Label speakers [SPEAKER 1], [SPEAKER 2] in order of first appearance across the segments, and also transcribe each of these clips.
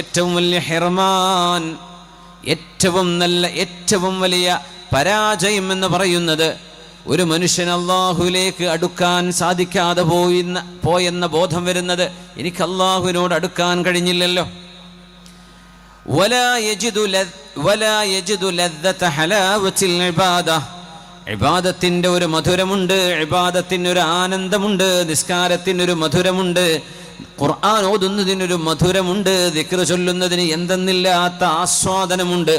[SPEAKER 1] ഏറ്റവും വലിയ ഹിർമാൻ, ഏറ്റവും വലിയ പരാജയം എന്ന് പറയുന്നത് ഒരു മനുഷ്യൻ അള്ളാഹുവിലേക്ക് അടുക്കാൻ സാധിക്കാതെ പോയെന്ന ബോധം വരുന്നത്, എനിക്ക് അള്ളാഹുവിനോട് അടുക്കാൻ കഴിഞ്ഞില്ലല്ലോ. ഇബാദത്തിന്റെ ഒരു മധുരമുണ്ട്, ഇബാദത്തിനൊരു ആനന്ദമുണ്ട്, നിസ്കാരത്തിനൊരു മധുരമുണ്ട്, ഖുർആൻ ഓതുന്നതിനൊരു മധുരമുണ്ട്, ദിക്ർ ചൊല്ലുന്നതിന് എന്തെന്നില്ലാത്ത ആസ്വാദനമുണ്ട്.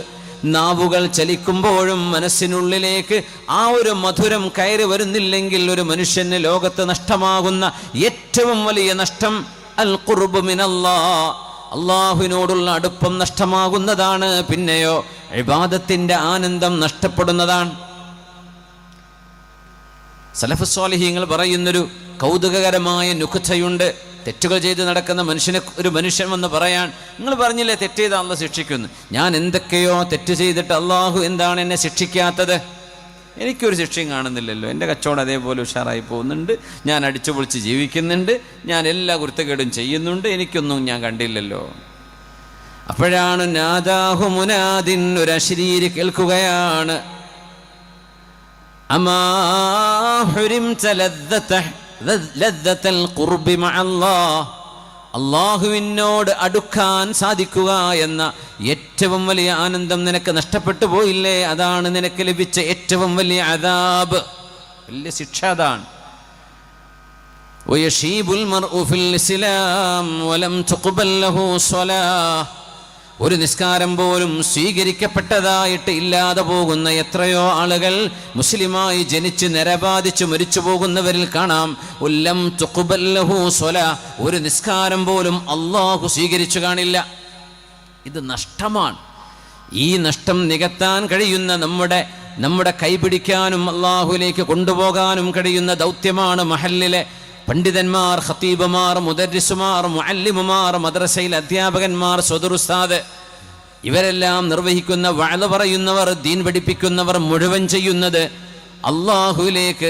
[SPEAKER 1] നാവുകൾ ചലിക്കുമ്പോഴും മനസ്സിനുള്ളിലേക്ക് ആ ഒരു മധുരം കയറി വരുന്നില്ലെങ്കിൽ ഒരു മനുഷ്യന് ലോകത്ത് നഷ്ടമാകുന്ന ഏറ്റവും വലിയ നഷ്ടം അൽ ഖുർബ് മിനല്ലാഹ്, അള്ളാഹുവിനോടുള്ള അടുപ്പം നഷ്ടമാകുന്നതാണ്. പിന്നെയോ ഇബാദത്തിന്റെ ആനന്ദം നഷ്ടപ്പെടുന്നതാണ്. സലഫ് സ്വാലിഹീങ്ങൾ പറയുന്നൊരു കൗതുകകരമായ നുക്തയുണ്ട്. തെറ്റുകൾ ചെയ്ത് നടക്കുന്ന ഒരു മനുഷ്യൻ വന്ന് പറയാൻ, നിങ്ങൾ പറഞ്ഞില്ലേ തെറ്റ് ചെയ്ത് അള്ളാഹ് ശിക്ഷിക്കുന്നു, ഞാൻ എന്തൊക്കെയോ തെറ്റ് ചെയ്തിട്ട് അള്ളാഹു എന്താണ് എന്നെ ശിക്ഷിക്കാത്തത്? എനിക്കൊരു ശിക്ഷയും കാണുന്നില്ലല്ലോ, എൻ്റെ കച്ചവടം അതേപോലെ ഉഷാറായി പോകുന്നുണ്ട്, ഞാൻ അടിച്ചു പൊളിച്ച് ജീവിക്കുന്നുണ്ട്, ഞാൻ എല്ലാ കുരുത്തക്കേടും ചെയ്യുന്നുണ്ട്, എനിക്കൊന്നും ഞാൻ കണ്ടില്ലല്ലോ. അപ്പോഴാണ് നാദാഹു മുനാദിൻ, ഒരു അശരീരി കേൾക്കുകയാണ്, അമാ ഹുരിംത ലദ്ദത്തൽ ഖുർബി മഅല്ലാഹ്, അള്ളാഹുവിനോട് അടുക്കാൻ സാധിക്കുക എന്ന ഏറ്റവും വലിയ ആനന്ദം നിനക്ക് നഷ്ടപ്പെട്ടു പോയില്ലേ? അതാണ് നിനക്ക് ലഭിച്ച ഏറ്റവും വലിയ അദാബ്, വലിയ ശിക്ഷ അതാണ്. വയശീബുൽ മർഉ ഫിൽ ഇസ്ലാം വലം തുഖ്ബൽ ലഹു സ്വലാഹ്, ഒരു നിസ്കാരം പോലും സ്വീകരിക്കപ്പെട്ടതായിട്ട് ഇല്ലാതെ പോകുന്ന എത്രയോ ആളുകൾ മുസ്ലിമായി ജനിച്ച് നരബാധിച്ച് മരിച്ചു പോകുന്നവരിൽ കാണാം. ഉല്ലം തുഖ്ബൽ ലഹു സ്വലാഹ്, ഒരു നിസ്കാരം പോലും അള്ളാഹു സ്വീകരിച്ചു കാണില്ല. ഇത് നഷ്ടമാണ്. ഈ നഷ്ടം നികത്താൻ കഴിയുന്ന നമ്മുടെ കൈപിടിക്കാനും അള്ളാഹുലേക്ക് കൊണ്ടുപോകാനും കഴിയുന്ന ദൗത്യമാണ് മഹല്ലിലെ പണ്ഡിതന്മാർ, ഖതീബുമാർ, മുദർരിസുമാർ, മുഅല്ലിമുമാർ, മദ്രസയിൽ അധ്യാപകന്മാർ, സദറുസ്താദ്, ഇവരെല്ലാം നിർവഹിക്കുന്ന, വഅദ് പറയുന്നവർ, ദീൻ പഠിപ്പിക്കുന്നവർ മുഴുവൻ ചെയ്യുന്നത് അള്ളാഹുവിലേക്ക്,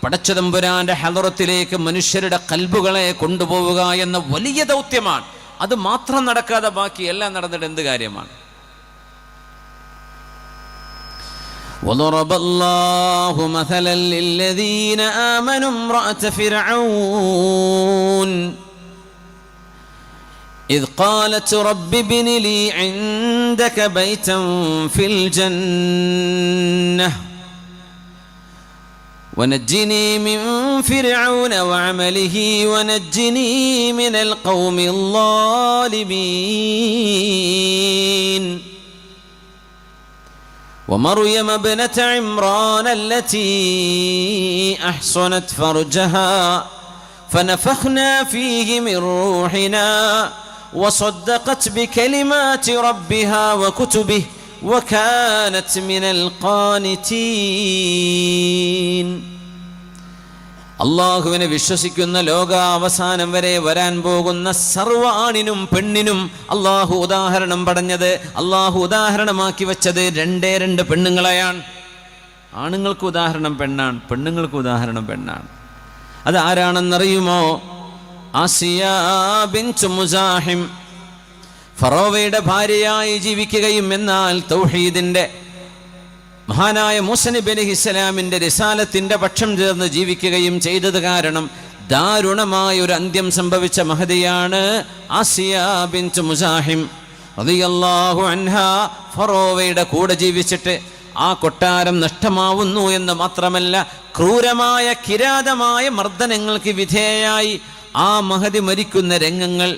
[SPEAKER 1] പടച്ചതമ്പുരാന്റെ ഹളറത്തിലേക്ക് മനുഷ്യരുടെ ഖൽബുകളെ കൊണ്ടുപോവുക എന്ന വലിയ ദൗത്യമാണ്. അത് മാത്രം നടക്കാതെ ബാക്കി എല്ലാം നടന്നിട്ട് എന്ത് കാര്യമാണ്? وضرب الله مثلا للذين آمنوا امرأة فرعون إذ قالت رب ابن لي عندك بيتا في الجنة ونجني من فرعون وعمله ونجني من القوم الظالمين ومريم ابنة عمران التي أحصنت فرجها فنفخنا فيه من روحنا وصدقت بكلمات ربها وكتبه وكانت من القانتين. അള്ളാഹുവിനെ വിശ്വസിക്കുന്ന ലോകാവസാനം വരെ വരാൻ പോകുന്ന സർവ്വാണിനും പെണ്ണിനും അള്ളാഹു ഉദാഹരണം പറഞ്ഞത്, അള്ളാഹു ഉദാഹരണമാക്കി വെച്ചത് രണ്ട് പെണ്ണുങ്ങളെയാണ്. ആണുങ്ങൾക്ക് ഉദാഹരണം പെണ്ണാണ്, പെണ്ണുങ്ങൾക്ക് ഉദാഹരണം പെണ്ണാണ്. അത് ആരാണെന്നറിയുമോ? ആസിയ ബിൻത് മുസാഹിം, ഫറോവയുടെ ഭാര്യയായി ജീവിക്കുകയും എന്നാൽ തൗഹീദിന്റെ മഹാനായ മൂസാ നബി അലൈഹിസ്സലാമിന്റെ റിസാലത്തിന്റെ പക്ഷം ചേർന്ന് ജീവിക്കുകയും ചെയ്തത് കാരണം ദാരുണമായ ഒരു അന്ത്യം സംഭവിച്ച മഹദിയാണ് ആസിയ ബിൻത് മുസാഹിം റളിയല്ലാഹു അൻഹാ. ഫറോവയുടെ കൂടെ ജീവിച്ചിട്ട് ആ കൊട്ടാരം നഷ്ടമാവുന്നു എന്ന് മാത്രമല്ല, ക്രൂരമായ കിരാതമായ മർദ്ദനങ്ങൾക്ക് വിധേയായി ആ മഹദി മരിക്കുന്ന രംഗങ്ങൾ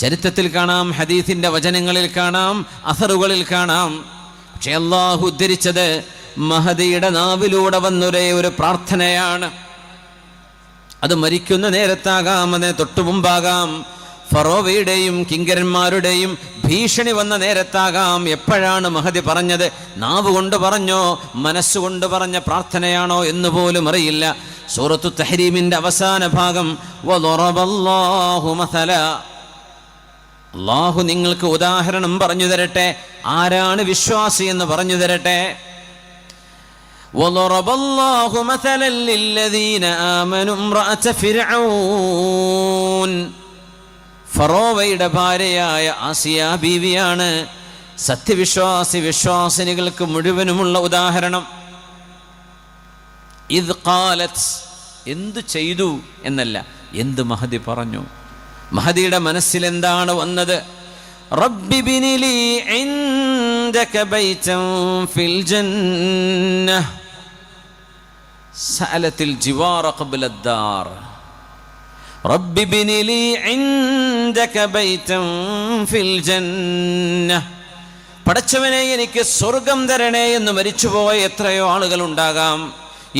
[SPEAKER 1] ചരിത്രത്തിൽ കാണാം, ഹദീസിന്റെ വചനങ്ങളിൽ കാണാം, അസറുകളിൽ കാണാം. പക്ഷെ അല്ലാഹു ഉദ്ധരിച്ചത് മഹദിയുടെ നാവിലൂടെ വന്നൊരേ ഒരു പ്രാർത്ഥനയാണ്. അത് മരിക്കുന്ന നേരത്താകാം, അതിന് തൊട്ടു മുമ്പാകാം, ഫറോവയുടെയും കിങ്കരന്മാരുടെയും ഭീഷണി വന്ന നേരത്താകാം. എപ്പോഴാണ് മഹദി പറഞ്ഞത്? നാവ് കൊണ്ട് പറഞ്ഞോ മനസ്സുകൊണ്ട് പറഞ്ഞ പ്രാർത്ഥനയാണോ എന്ന് പോലും അറിയില്ല. സൂറത്തു തഹ്രീമിന്റെ അവസാന ഭാഗം വദറബല്ലാഹു മസല, അല്ലാഹു നിങ്ങൾക്ക് ഉദാഹരണം പറഞ്ഞു തരട്ടെ, ആരാണ് വിശ്വാസി എന്ന് പറഞ്ഞു തരട്ടെ. വദറബല്ലാഹു മസലൻ ലില്ലദീന ആമനു ഇംറഅത ഫിർഔൻ ഫറോവയുടെ ഭാര്യയായ ആസിയ ബീവിയാണ് വിശ്വാസിനികൾക്ക് മുഴുവനുമുള്ള ഉദാഹരണം. ഇദ് ഖാലത്, എന്തു ചെയ്തു എന്നല്ല, എന്ത് മഹദി പറഞ്ഞു. മഹദിയുടെ മനസ്സിൽ എന്താണ് വന്നത്? റബ്ബി ബിനി ലീ ഇൻദക ബൈതൻ ഫിൽ ജന്നഹ് സഅലത്തിൽ ജിവാറ ഖബ്ല അദ്ദാർ. റബ്ബി ബിനി ലീ ഇൻദക ബൈതൻ ഫിൽ ജന്നഹ്. പടച്ചവനെ, എനിക്ക് സ്വർഗം തരണേ എന്ന് മരിച്ചുപോയ എത്രയോ ആളുകൾ ഉണ്ടാകാം.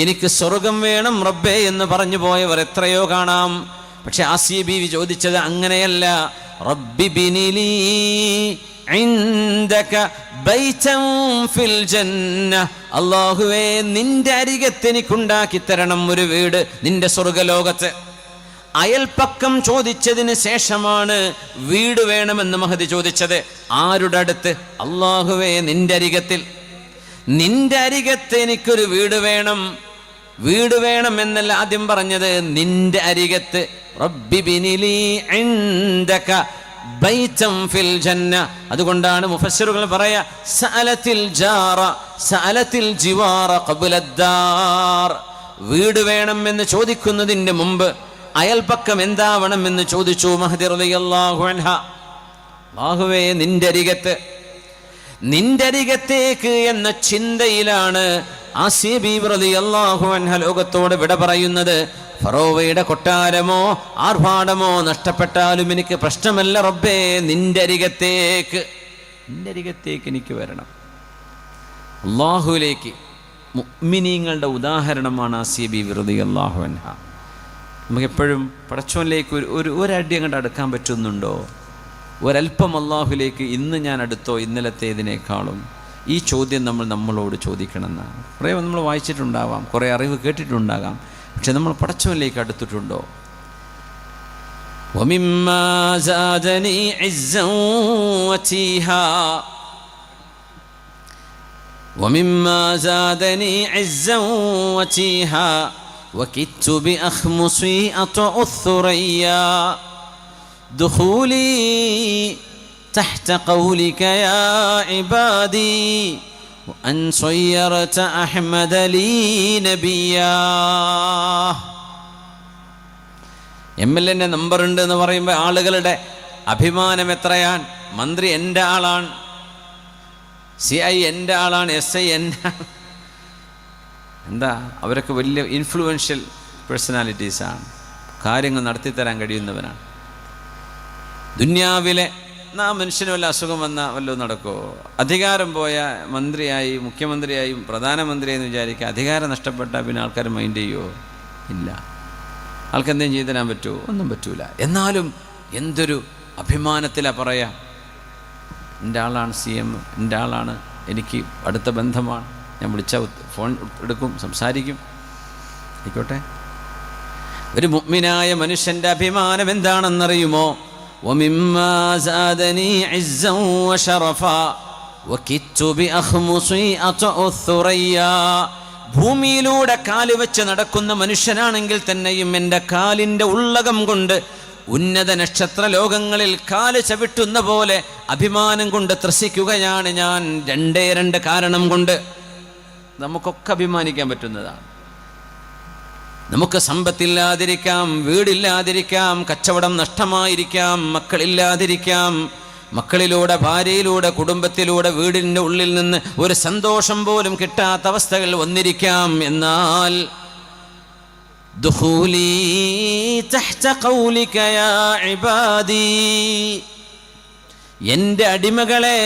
[SPEAKER 1] എനിക്ക് സ്വർഗം വേണം റബ്ബേ എന്ന് പറഞ്ഞു പോയവർ എത്രയോ കാണാം. പക്ഷെ ആസിയ ബീവി ചോദിച്ചത് അങ്ങനെയല്ല. റബ്ബി ബിനി ലീ ഇൻദക ബൈതൻ ഫിൽ ജന്നഹ്. അല്ലാഹുവേ, നിന്റെ അരികത്ത് എനിക്കുണ്ടാക്കി തരണം ഒരു വീട് നിന്റെ സ്വർഗലോകത്ത്. അയൽപ്പക്കം ചോദിച്ചതിന് ശേഷമാണ് വീട് വേണമെന്ന് മഹദി ചോദിച്ചത്. ആരുടെ അടുത്ത്? അല്ലാഹുവേ, നിന്റെ അരികത്തിൽ. നിന്റെ അരികത്ത് എനിക്കൊരു വീട് വേണം. വീട് വേണം എന്നല്ല ആദ്യം പറഞ്ഞത്, നിന്റെ അരികത്ത്. റബ്ബി ബിനി ലീ ഇൻദക ബൈതൻ ഫിൽ ജന്ന. അതുകൊണ്ടാണ് മുഫസ്സിറുകൾ പറയാ സഅലത്തിൽ ജിവാറ ഖബ്ല അദ്ദാർ. വീട് വേണം എന്ന് ചോദിക്കുന്നതിന്റെ മുമ്പ് അയൽപക്കം എന്താവണം എന്ന് ചോദിച്ചു മഹദി റളിയല്ലാഹു അൻഹ. അല്ലാഹുവേ, നിന്റെ അരികത്തേക്ക് എന്ന ചിന്തയിലാണ് ആസിയ ബീവി റളിയല്ലാഹു അൻഹ ലോകത്തോട് വിട പറയുന്നത്. ഫറോവയുടെ കൊട്ടാരമോ ആർഭാടമോ നഷ്ടപ്പെട്ടാലും എനിക്ക് പ്രശ്നമല്ല റബ്ബേ, നിന്റെ അരികത്തേക്ക് എനിക്ക് വരണം. അല്ലാഹുവിലേക്ക്. മുഅ്മിനീങ്ങളുടെ ഉദാഹരണമാണ് ആസിയ ബീവി റളിയല്ലാഹു അൻഹ. നമുക്കെപ്പോഴും പടച്ചോനിലേക്ക് ഒരടി അങ്ങോട്ട് അടുക്കാൻ പറ്റുന്നുണ്ടോ? ഒരൽപ്പം അല്ലാഹുവിലേക്ക് ഇന്ന് ഞാൻ അടുത്തോ ഇന്നലത്തേതിനേക്കാളും? ഈ ചോദ്യം നമ്മളോട് ചോദിക്കണമെന്നാണ്. കുറേ നമ്മൾ വായിച്ചിട്ടുണ്ടാവാം, കുറേ അറിവ് കേട്ടിട്ടുണ്ടാകാം, പക്ഷെ നമ്മൾ പടച്ചോനിലേക്ക് അടുത്തിട്ടുണ്ടോ? وَمِمَّا زَادَنِي عِزًّا وَتِيهًا وَمِمَّا زَادَنِي عِزًّا وَتِيهًا وَكِدتُّ بِأَخْمُصِي أَطْأُ الثُّرَيَّا دُخُولِي تحت قولك يا عبادي وأن صيرت أحمد لي نبيا. MLA നമ്പർ ഉണ്ട് എന്ന് പറയുമ്പോൾ ആളുകളുടെ അഭിമാനം എത്രയാണ്. മന്ത്രി എൻ്റെ ആളാണ്, CI എൻ്റെ ആളാണ്, SI എൻ്റെ. എന്താ, അവരൊക്കെ വലിയ ഇൻഫ്ലുവൻഷ്യൽ പേഴ്സണാലിറ്റീസാണ്, കാര്യങ്ങൾ നടത്തിത്തരാൻ കഴിയുന്നവനാണ്. ദുന്യാവിലെ മനുഷ്യന് വല്ല അസുഖം വന്നാൽ വല്ലതും നടക്കുമോ? അധികാരം പോയ മന്ത്രിയായി, മുഖ്യമന്ത്രിയായി, പ്രധാനമന്ത്രിയായി വിചാരിക്കുക. അധികാരം നഷ്ടപ്പെട്ടാൽ പിന്നെ ആൾക്കാർ മൈൻഡ് ചെയ്യുമോ? ഇല്ല. ആൾക്ക് എന്തെങ്കിലും ചെയ്തു തരാൻ പറ്റുമോ? ഒന്നും പറ്റൂല. എന്നാലും എന്തൊരു അഭിമാനത്തിലാണ് പറയാം, എൻ്റെ ആളാണ് CM, എൻ്റെ ആളാണ്, എനിക്ക് അടുത്ത ബന്ധമാണ്, ഞാൻ വിളിച്ചാൽ ഫോൺ എടുക്കും, സംസാരിക്കും. ആയിക്കോട്ടെ. ഒരു മുഅ്മിനായ മനുഷ്യൻ്റെ അഭിമാനം എന്താണെന്നറിയുമോ? وَمِمَّا زَادَنِي عِزًّا وَشَرَفًا وَكِدتُّ بِأَخْمُصِي أَطْأُ الثُّرَيَّا. ഭൂമിയിലൂടെ കാല് വെച്ച് നടക്കുന്ന മനുഷ്യനാണെങ്കിൽ തന്നെയും എൻ്റെ കാലിൻ്റെ ഉള്ളകം കൊണ്ട് ഉന്നത നക്ഷത്ര ലോകങ്ങളിൽ കാല് ചവിട്ടുന്ന പോലെ അഭിമാനം കൊണ്ട് ത്രസിക്കുകയാണ് ഞാൻ. രണ്ട് കാരണം കൊണ്ട്. നമുക്കൊക്കെ അഭിമാനിക്കാൻ പറ്റുന്നതാണ്. നമുക്ക് സമ്പത്തില്ലാതിരിക്കാം, വീടില്ലാതിരിക്കാം, കച്ചവടം നഷ്ടമായിരിക്കാം, മക്കളില്ലാതിരിക്കാം, മക്കളിലൂടെ, ഭാര്യയിലൂടെ, കുടുംബത്തിലൂടെ വീടിൻ്റെ ഉള്ളിൽ നിന്ന് ഒരു സന്തോഷം പോലും കിട്ടാത്ത അവസ്ഥകൾ വന്നിരിക്കാം. എന്നാൽ ദുഖൂലി തഹ്ത ഖൗലിക യാ ഇബാദി, എൻ്റെ അടിമകളെ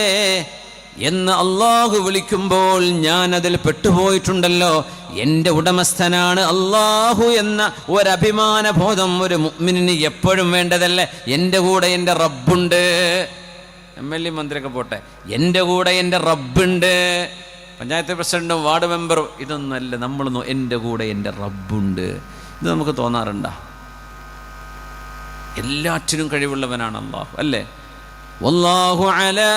[SPEAKER 1] എന്ന് അല്ലാഹു വിളിക്കുമ്പോൾ ഞാൻ അതിൽ പെട്ടുപോയിട്ടുണ്ടല്ലോ. എൻ്റെ ഉടമസ്ഥനാണ് അല്ലാഹു എന്ന ഒരഭിമാന ബോധം ഒരു മുഅ്മിനിന് എപ്പോഴും വേണ്ടതല്ലേ? എൻ്റെ കൂടെ എൻ്റെ റബ്ബുണ്ട്. MLA മന്ത്രിയൊക്കെ പോട്ടെ, എൻ്റെ കൂടെ എൻ്റെ റബ്ബുണ്ട്. പഞ്ചായത്ത് പ്രസിഡന്റും വാർഡ് മെമ്പറും ഇതൊന്നല്ല, നമ്മളൊന്നും എൻ്റെ കൂടെ എൻ്റെ റബ്ബുണ്ട്. ഇത് നമുക്ക് തോന്നാറുണ്ടോ? എല്ലാറ്റിനും കഴിവുള്ളവനാണ് അല്ലാഹു, അല്ലേ? വല്ലാഹു അലാ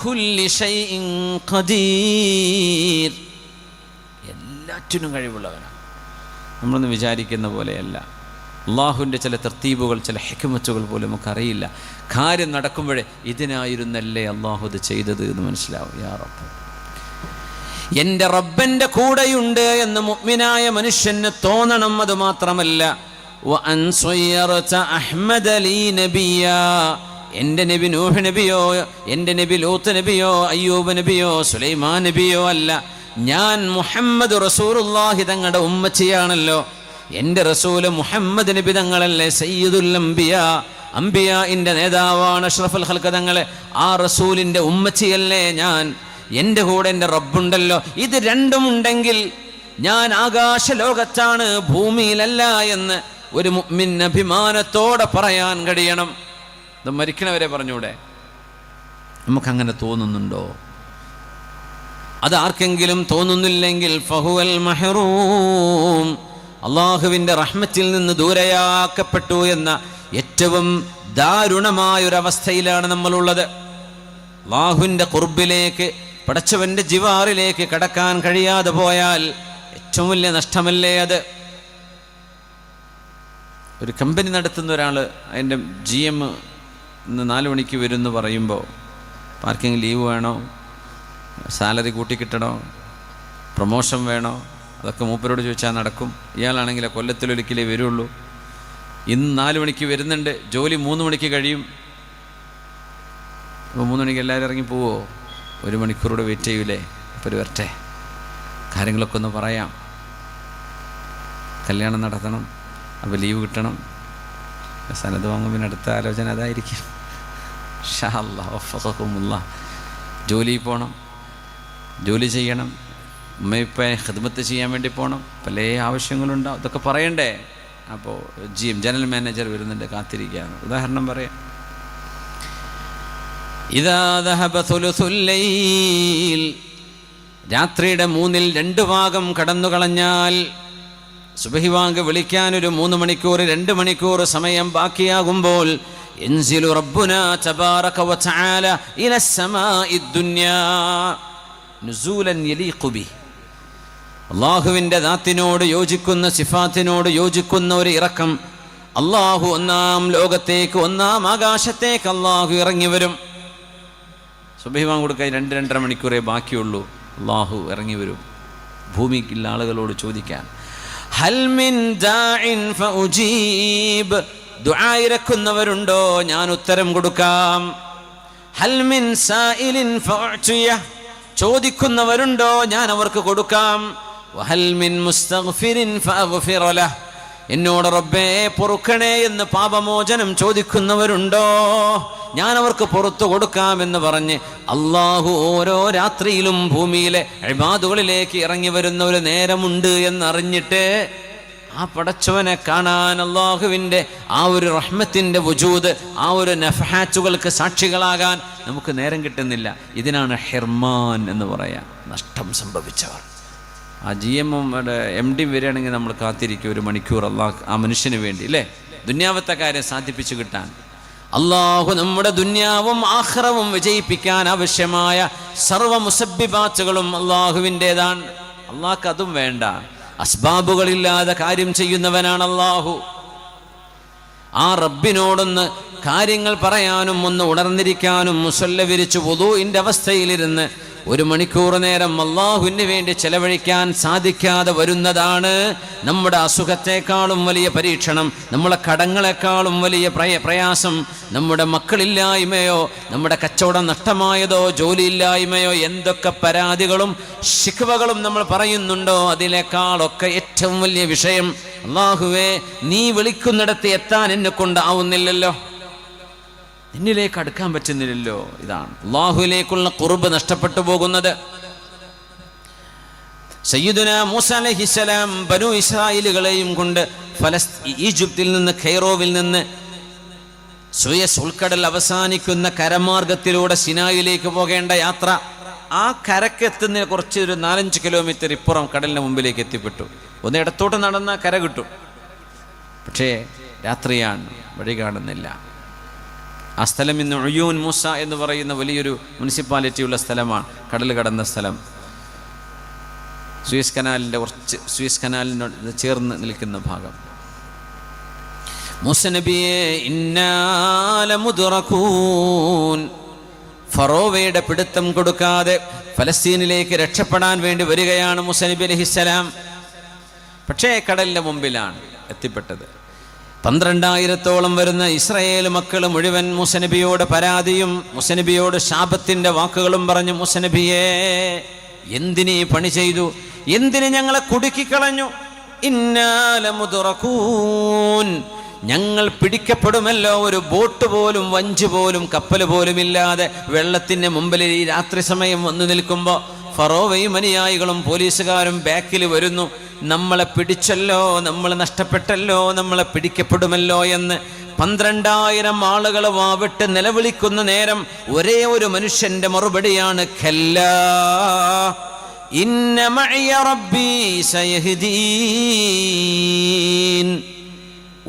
[SPEAKER 1] കുല്ലി ഷൈഇൻ ഖദീർ. എല്ലാറ്റിനും കഴിവുള്ളവനാണ്. നമ്മളൊന്ന് വിചാരിക്കുന്ന പോലെയല്ല. അള്ളാഹുവിൻ്റെ ചില തർത്തീബുകൾ, ചില ഹിക്മത്തുകൾ പോലും നമുക്കറിയില്ല. കാര്യം നടക്കുമ്പോഴേ ഇതിനായിരുന്നല്ലേ അള്ളാഹു ഇത് ചെയ്തത് എന്ന് മനസ്സിലാവും. യാ റബ്ബ്, എൻ്റെ റബ്ബൻ്റെ കൂടെയുണ്ട് എന്ന് മുഅ്മിനായ മനുഷ്യന് തോന്നണം. അത് മാത്രമല്ല, വഅൻ സ്വയ്യറത അഹ്മദ ലീ നബിയാ, എൻ്റെ നബി നൂഹ് നബിയോ, എൻ്റെ നബി ലൂത്ത് നബിയോ, അയ്യൂബ് നബിയോ, സുലൈമാൻ നബിയോ അല്ല, ഞാൻ മുഹമ്മദ് റസൂലുള്ളാഹി തങ്ങളുടെ ഉമ്മച്ചിയാണല്ലോ. എൻ്റെ റസൂല് മുഹമ്മദ് നബി തങ്ങളല്ലേ, സയ്യിദുൽ അംബിയാ, അംബിയാഇൻ്റെ നേതാവാണ്, അഷ്റഫുൽ ഖൽഖ് തങ്ങളെ. ആ റസൂലിൻ്റെ ഉമ്മച്ചിയല്ലേ ഞാൻ. എൻ്റെ കൂടെ എൻ്റെ റബ്ബുണ്ടല്ലോ. ഇത് രണ്ടും ഉണ്ടെങ്കിൽ ഞാൻ ആകാശ ലോകത്താണ്, ഭൂമിയിലല്ല എന്ന് ഒരു മുഅ്മിൻ അഭിമാനത്തോടെ പറയാൻ കഴിയണം. ഇത് മരിക്കണവരെ പറഞ്ഞൂടെ? നമുക്കങ്ങനെ തോന്നുന്നുണ്ടോ? അത് ആർക്കെങ്കിലും തോന്നുന്നില്ലെങ്കിൽ ഫഹുവൽ മഹ്റൂം, അള്ളാഹുവിൻ്റെ റഹ്മത്തിൽ നിന്ന് ദൂരയാക്കപ്പെട്ടു എന്ന ഏറ്റവും ദാരുണമായൊരവസ്ഥയിലാണ് നമ്മളുള്ളത്. അള്ളാഹുവിൻ്റെ ഖുർബിലേക്ക്, പടച്ചവൻ്റെ ജിവാറിലേക്ക് കടക്കാൻ കഴിയാതെ പോയാൽ ഏറ്റവും വലിയ നഷ്ടമല്ലേ അത്? ഒരു കമ്പനി നടത്തുന്ന ഒരാൾ അതിൻ്റെ GM ഇന്ന് 4 മണിക്ക് വരും എന്ന് പറയുമ്പോൾ ആർക്കെങ്കിലും ലീവ് വേണോ, സാലറി കൂട്ടിക്കിട്ടണോ, പ്രൊമോഷൻ വേണോ, അതൊക്കെ മൂപ്പരോട് ചോദിച്ചാൽ നടക്കും. ഇയാളാണെങ്കിൽ കൊല്ലത്തിലൊരിക്കലേ വരുള്ളൂ. ഇന്ന് 4 മണിക്ക് വരുന്നുണ്ട്, ജോലി 3 മണിക്ക് കഴിയും. അപ്പോൾ 3 മണിക്ക് എല്ലാവരും ഇറങ്ങി പോവോ? 1 മണിക്കൂറൂടെ വെയിറ്റ് ചെയ്യൂലേ? അപ്പോൾ ഒരു വരട്ടെ, കാര്യങ്ങളൊക്കെ ഒന്ന് പറയാം. കല്യാണം നടത്തണം, അപ്പോൾ ലീവ് കിട്ടണം. സനത് വാങ്ങുമ്പോൾ അടുത്ത ആലോചന അതായിരിക്കും. ഇൻഷാ അല്ലാഹ് വഫഖകുമുല്ലാഹ്. ജോലിയിൽ പോകണം, ജോലി ചെയ്യണം, ഉമ്മയിപ്പയെ ഖിദ്മത്ത് ചെയ്യാൻ വേണ്ടി പോകണം, പല ആവശ്യങ്ങളുണ്ടാവും. ഇതൊക്കെ പറയണ്ടേ? അപ്പോൾ ജനറൽ മാനേജർ വരുന്നുണ്ട്, കാത്തിരിക്കുകയാണ്. ഉദാഹരണം പറയാം. ഇദാ ദഹബ സുലുസുൽ ലൈൽ, രാത്രിയുടെ 2 ഭാഗം കടന്നു കളഞ്ഞാൽ, സുബഹി വാങ്ക് വിളിക്കാനൊരു 3 മണിക്കൂർ 2 മണിക്കൂർ സമയം ബാക്കിയാകുമ്പോൾ, യൻസിലു റബ്ബുനാ തബാറക വതആല ഇല സമാഇ ദുനിയാ നുസൂലൻ യലീഖു ബി, അല്ലാഹുവിൻ്റെ ദാത്തിനോട് യോജിക്കുന്ന, സിഫാത്തിനോട് യോജിക്കുന്ന ഒരു ഇറക്കം. അല്ലാഹു 1-ാം ലോകത്തേക്ക്, 1-ാം ആകാശത്തേക്ക് അല്ലാഹു ഇറങ്ങി വരും. സുബഹി വാങ്ക് കൊടുക്കാൻ 2-2.5 മണിക്കൂറേ ബാക്കിയുള്ളൂ. അല്ലാഹു ഇറങ്ങി വരും ഭൂമിക്കുള്ള ആളുകളോട് ചോദിക്കാൻ. ഹൽ മിൻ ദാഇൻ ഫഉജീബ്, ദുആ ഇറക്കുന്നവരുണ്ടോ? ഞാൻ ഉത്തരം കൊടുക്കാം. ഹൽ മിൻ സായിലിൻ ഫഉഅ്തിയ, ചോദിക്കുന്നവരുണ്ടോ? ഞാൻ അവർക്ക് കൊടുക്കാം. വഹൽ മിൻ മുസ്തഗ്ഫിരിൻ ഫഅഗ്ഫിറ ലഹ്, എന്നോട് റബ്ബേ പൊറുക്കണേ എന്ന് പാപമോചനം ചോദിക്കുന്നവരുണ്ടോ? ഞാൻ അവർക്ക് പുറത്തു കൊടുക്കാമെന്ന് പറഞ്ഞ് അള്ളാഹു ഓരോ രാത്രിയിലും ഭൂമിയിലെ ഇബാദുകളിലേക്ക് ഇറങ്ങി വരുന്ന ഒരു നേരമുണ്ട് എന്നറിഞ്ഞിട്ട് ആ പടച്ചവനെ കാണാൻ, അള്ളാഹുവിൻ്റെ ആ ഒരു റഹ്മത്തിൻ്റെ വുജൂദ്, ആ ഒരു നഫഹാറ്റുകൾക്ക് സാക്ഷികളാകാൻ നമുക്ക് നേരം കിട്ടുന്നില്ല. ഇതിനാണ് ഹിർമാൻ എന്ന് പറയാം, നഷ്ടം സംഭവിച്ചവർ. ആ GM MD വരികയാണെങ്കിൽ നമ്മൾ കാത്തിരിക്കും 1 മണിക്കൂർ അള്ളാഹ് ആ മനുഷ്യന് വേണ്ടി, അല്ലേ? ദുന്യാവത്തെ കാര്യം സാധിപ്പിച്ചു കിട്ടാൻ. അള്ളാഹു നമ്മുടെ ദുന്യാവും ആഖിറവും വിജയിപ്പിക്കാൻ ആവശ്യമായ സർവ്വ മുസബ്ബിബാത്തുകളും അള്ളാഹുവിൻ്റെതാണ്. അള്ളാഹ്ക്ക് അതും വേണ്ട. അസ്ബാബുകളില്ലാതെ കാര്യം ചെയ്യുന്നവനാണ് അള്ളാഹു. ആ റബ്ബിനോടൊന്ന് കാര്യങ്ങൾ പറയാനും ഒന്ന് ഉണർന്നിരിക്കാനും മുസല്ല വിരിച്ച് വുദൂഇൻ്റെ അവസ്ഥയിലിരുന്ന് 1 മണിക്കൂർ നേരം അള്ളാഹുവിന് വേണ്ടി ചെലവഴിക്കാൻ സാധിക്കാതെ വരുന്നതാണ് നമ്മുടെ അസുഖത്തെക്കാളും വലിയ പരീക്ഷണം, നമ്മളെ കടങ്ങളെക്കാളും വലിയ പ്രയാസം. നമ്മുടെ മക്കളില്ലായ്മയോ, നമ്മുടെ കച്ചവടം നഷ്ടമായതോ, ജോലിയില്ലായ്മയോ, എന്തൊക്കെ പരാതികളും ശിക്വകളും നമ്മൾ പറയുന്നുണ്ടോ, അതിനേക്കാളൊക്കെ ഏറ്റവും വലിയ വിഷയം, അള്ളാഹുവേ നീ വിളിക്കുന്നിടത്ത് എത്താൻ എന്നെ കൊണ്ടാവുന്നില്ലല്ലോ, എന്നിലേക്ക് അടുക്കാൻ പറ്റുന്നില്ലല്ലോ. ഇതാണ് അള്ളാഹുവിലേക്കുള്ള ഖുർബ് നഷ്ടപ്പെട്ടു പോകുന്നത്. സയ്യിദുനാ മൂസ അലൈഹിസ്സലാം ബനു ഇസ്രായേലുകളെയും കൊണ്ട് ഈജിപ്തിൽ നിന്ന്, കൈറോവിൽ നിന്ന് സുയസ് ഉൾക്കടൽ അവസാനിക്കുന്ന കരമാർഗത്തിലൂടെ സിനായിലേക്ക് പോകേണ്ട യാത്ര, ആ കരക്കെത്തുന്നതിന് കുറച്ച് ഒരു 4-5 കിലോമീറ്റർ ഇപ്പുറം കടലിന് മുമ്പിലേക്ക് എത്തിപ്പെട്ടു. ഒന്ന് ഇടത്തോട്ട് നടന്നാൽ കര കിട്ടും, പക്ഷേ രാത്രിയാണ്, വഴി കാണുന്നില്ല. ആ സ്ഥലം ഇന്ന് ഉയൂൻ മൂസ എന്ന് പറയുന്ന വലിയൊരു മുനിസിപ്പാലിറ്റിയുള്ള സ്ഥലമാണ്, കടൽ കടന്ന സ്ഥലം. സൂയസ് കനാലിനോട് ചേർന്ന് നിൽക്കുന്ന ഭാഗം. മൂസ നബിയെ ഇന്നാ ലമുദ്റകൂൻ, ഫറോവയുടെ പിടുത്തം കൊടുക്കാതെ ഫലസ്തീനിലേക്ക് രക്ഷപ്പെടാൻ വേണ്ടി വരികയാണ് മൂസ നബി അലൈഹിസ്സലാം. പക്ഷേ കടലിൻ്റെ മുമ്പിലാണ് എത്തിപ്പെട്ടത്. 12,000-ഓളം വരുന്ന ഇസ്രായേൽ മക്കൾ മുഴുവൻ മൂസ നബിയോട് പരാതിയും മൂസ നബിയോട് ശാപത്തിൻ്റെ വാക്കുകളും പറഞ്ഞു. മൂസ നബിയെ, എന്തിനീ പണി ചെയ്തു? എന്തിന് ഞങ്ങളെ കുടുക്കിക്കളഞ്ഞു? ഇന്നാ ലമുദ്റകൂൻ, ഞങ്ങൾ പിടിക്കപ്പെടുമല്ലോ. ഒരു ബോട്ട് പോലും വഞ്ചി പോലും കപ്പൽ പോലും ഇല്ലാതെ വെള്ളത്തിന് മുമ്പിൽ ഈ രാത്രി സമയം വന്നു നിൽക്കുമ്പോൾ ഫറോവയും അനുയായികളും പോലീസുകാരും ബാക്കിൽ വരുന്നു. നമ്മളെ പിടിച്ചല്ലോ, നമ്മൾ നഷ്ടപ്പെട്ടല്ലോ, നമ്മളെ പിടിക്കപ്പെടുമല്ലോ എന്ന് 12,000 ആളുകൾ വാവിട്ട് നിലവിളിക്കുന്ന നേരം ഒരേ ഒരു മനുഷ്യന്റെ മറുപടിയാണ്, ഖല്ലാ ഇന്ന മഅയ റബ്ബി സയഹ്ദീൻ.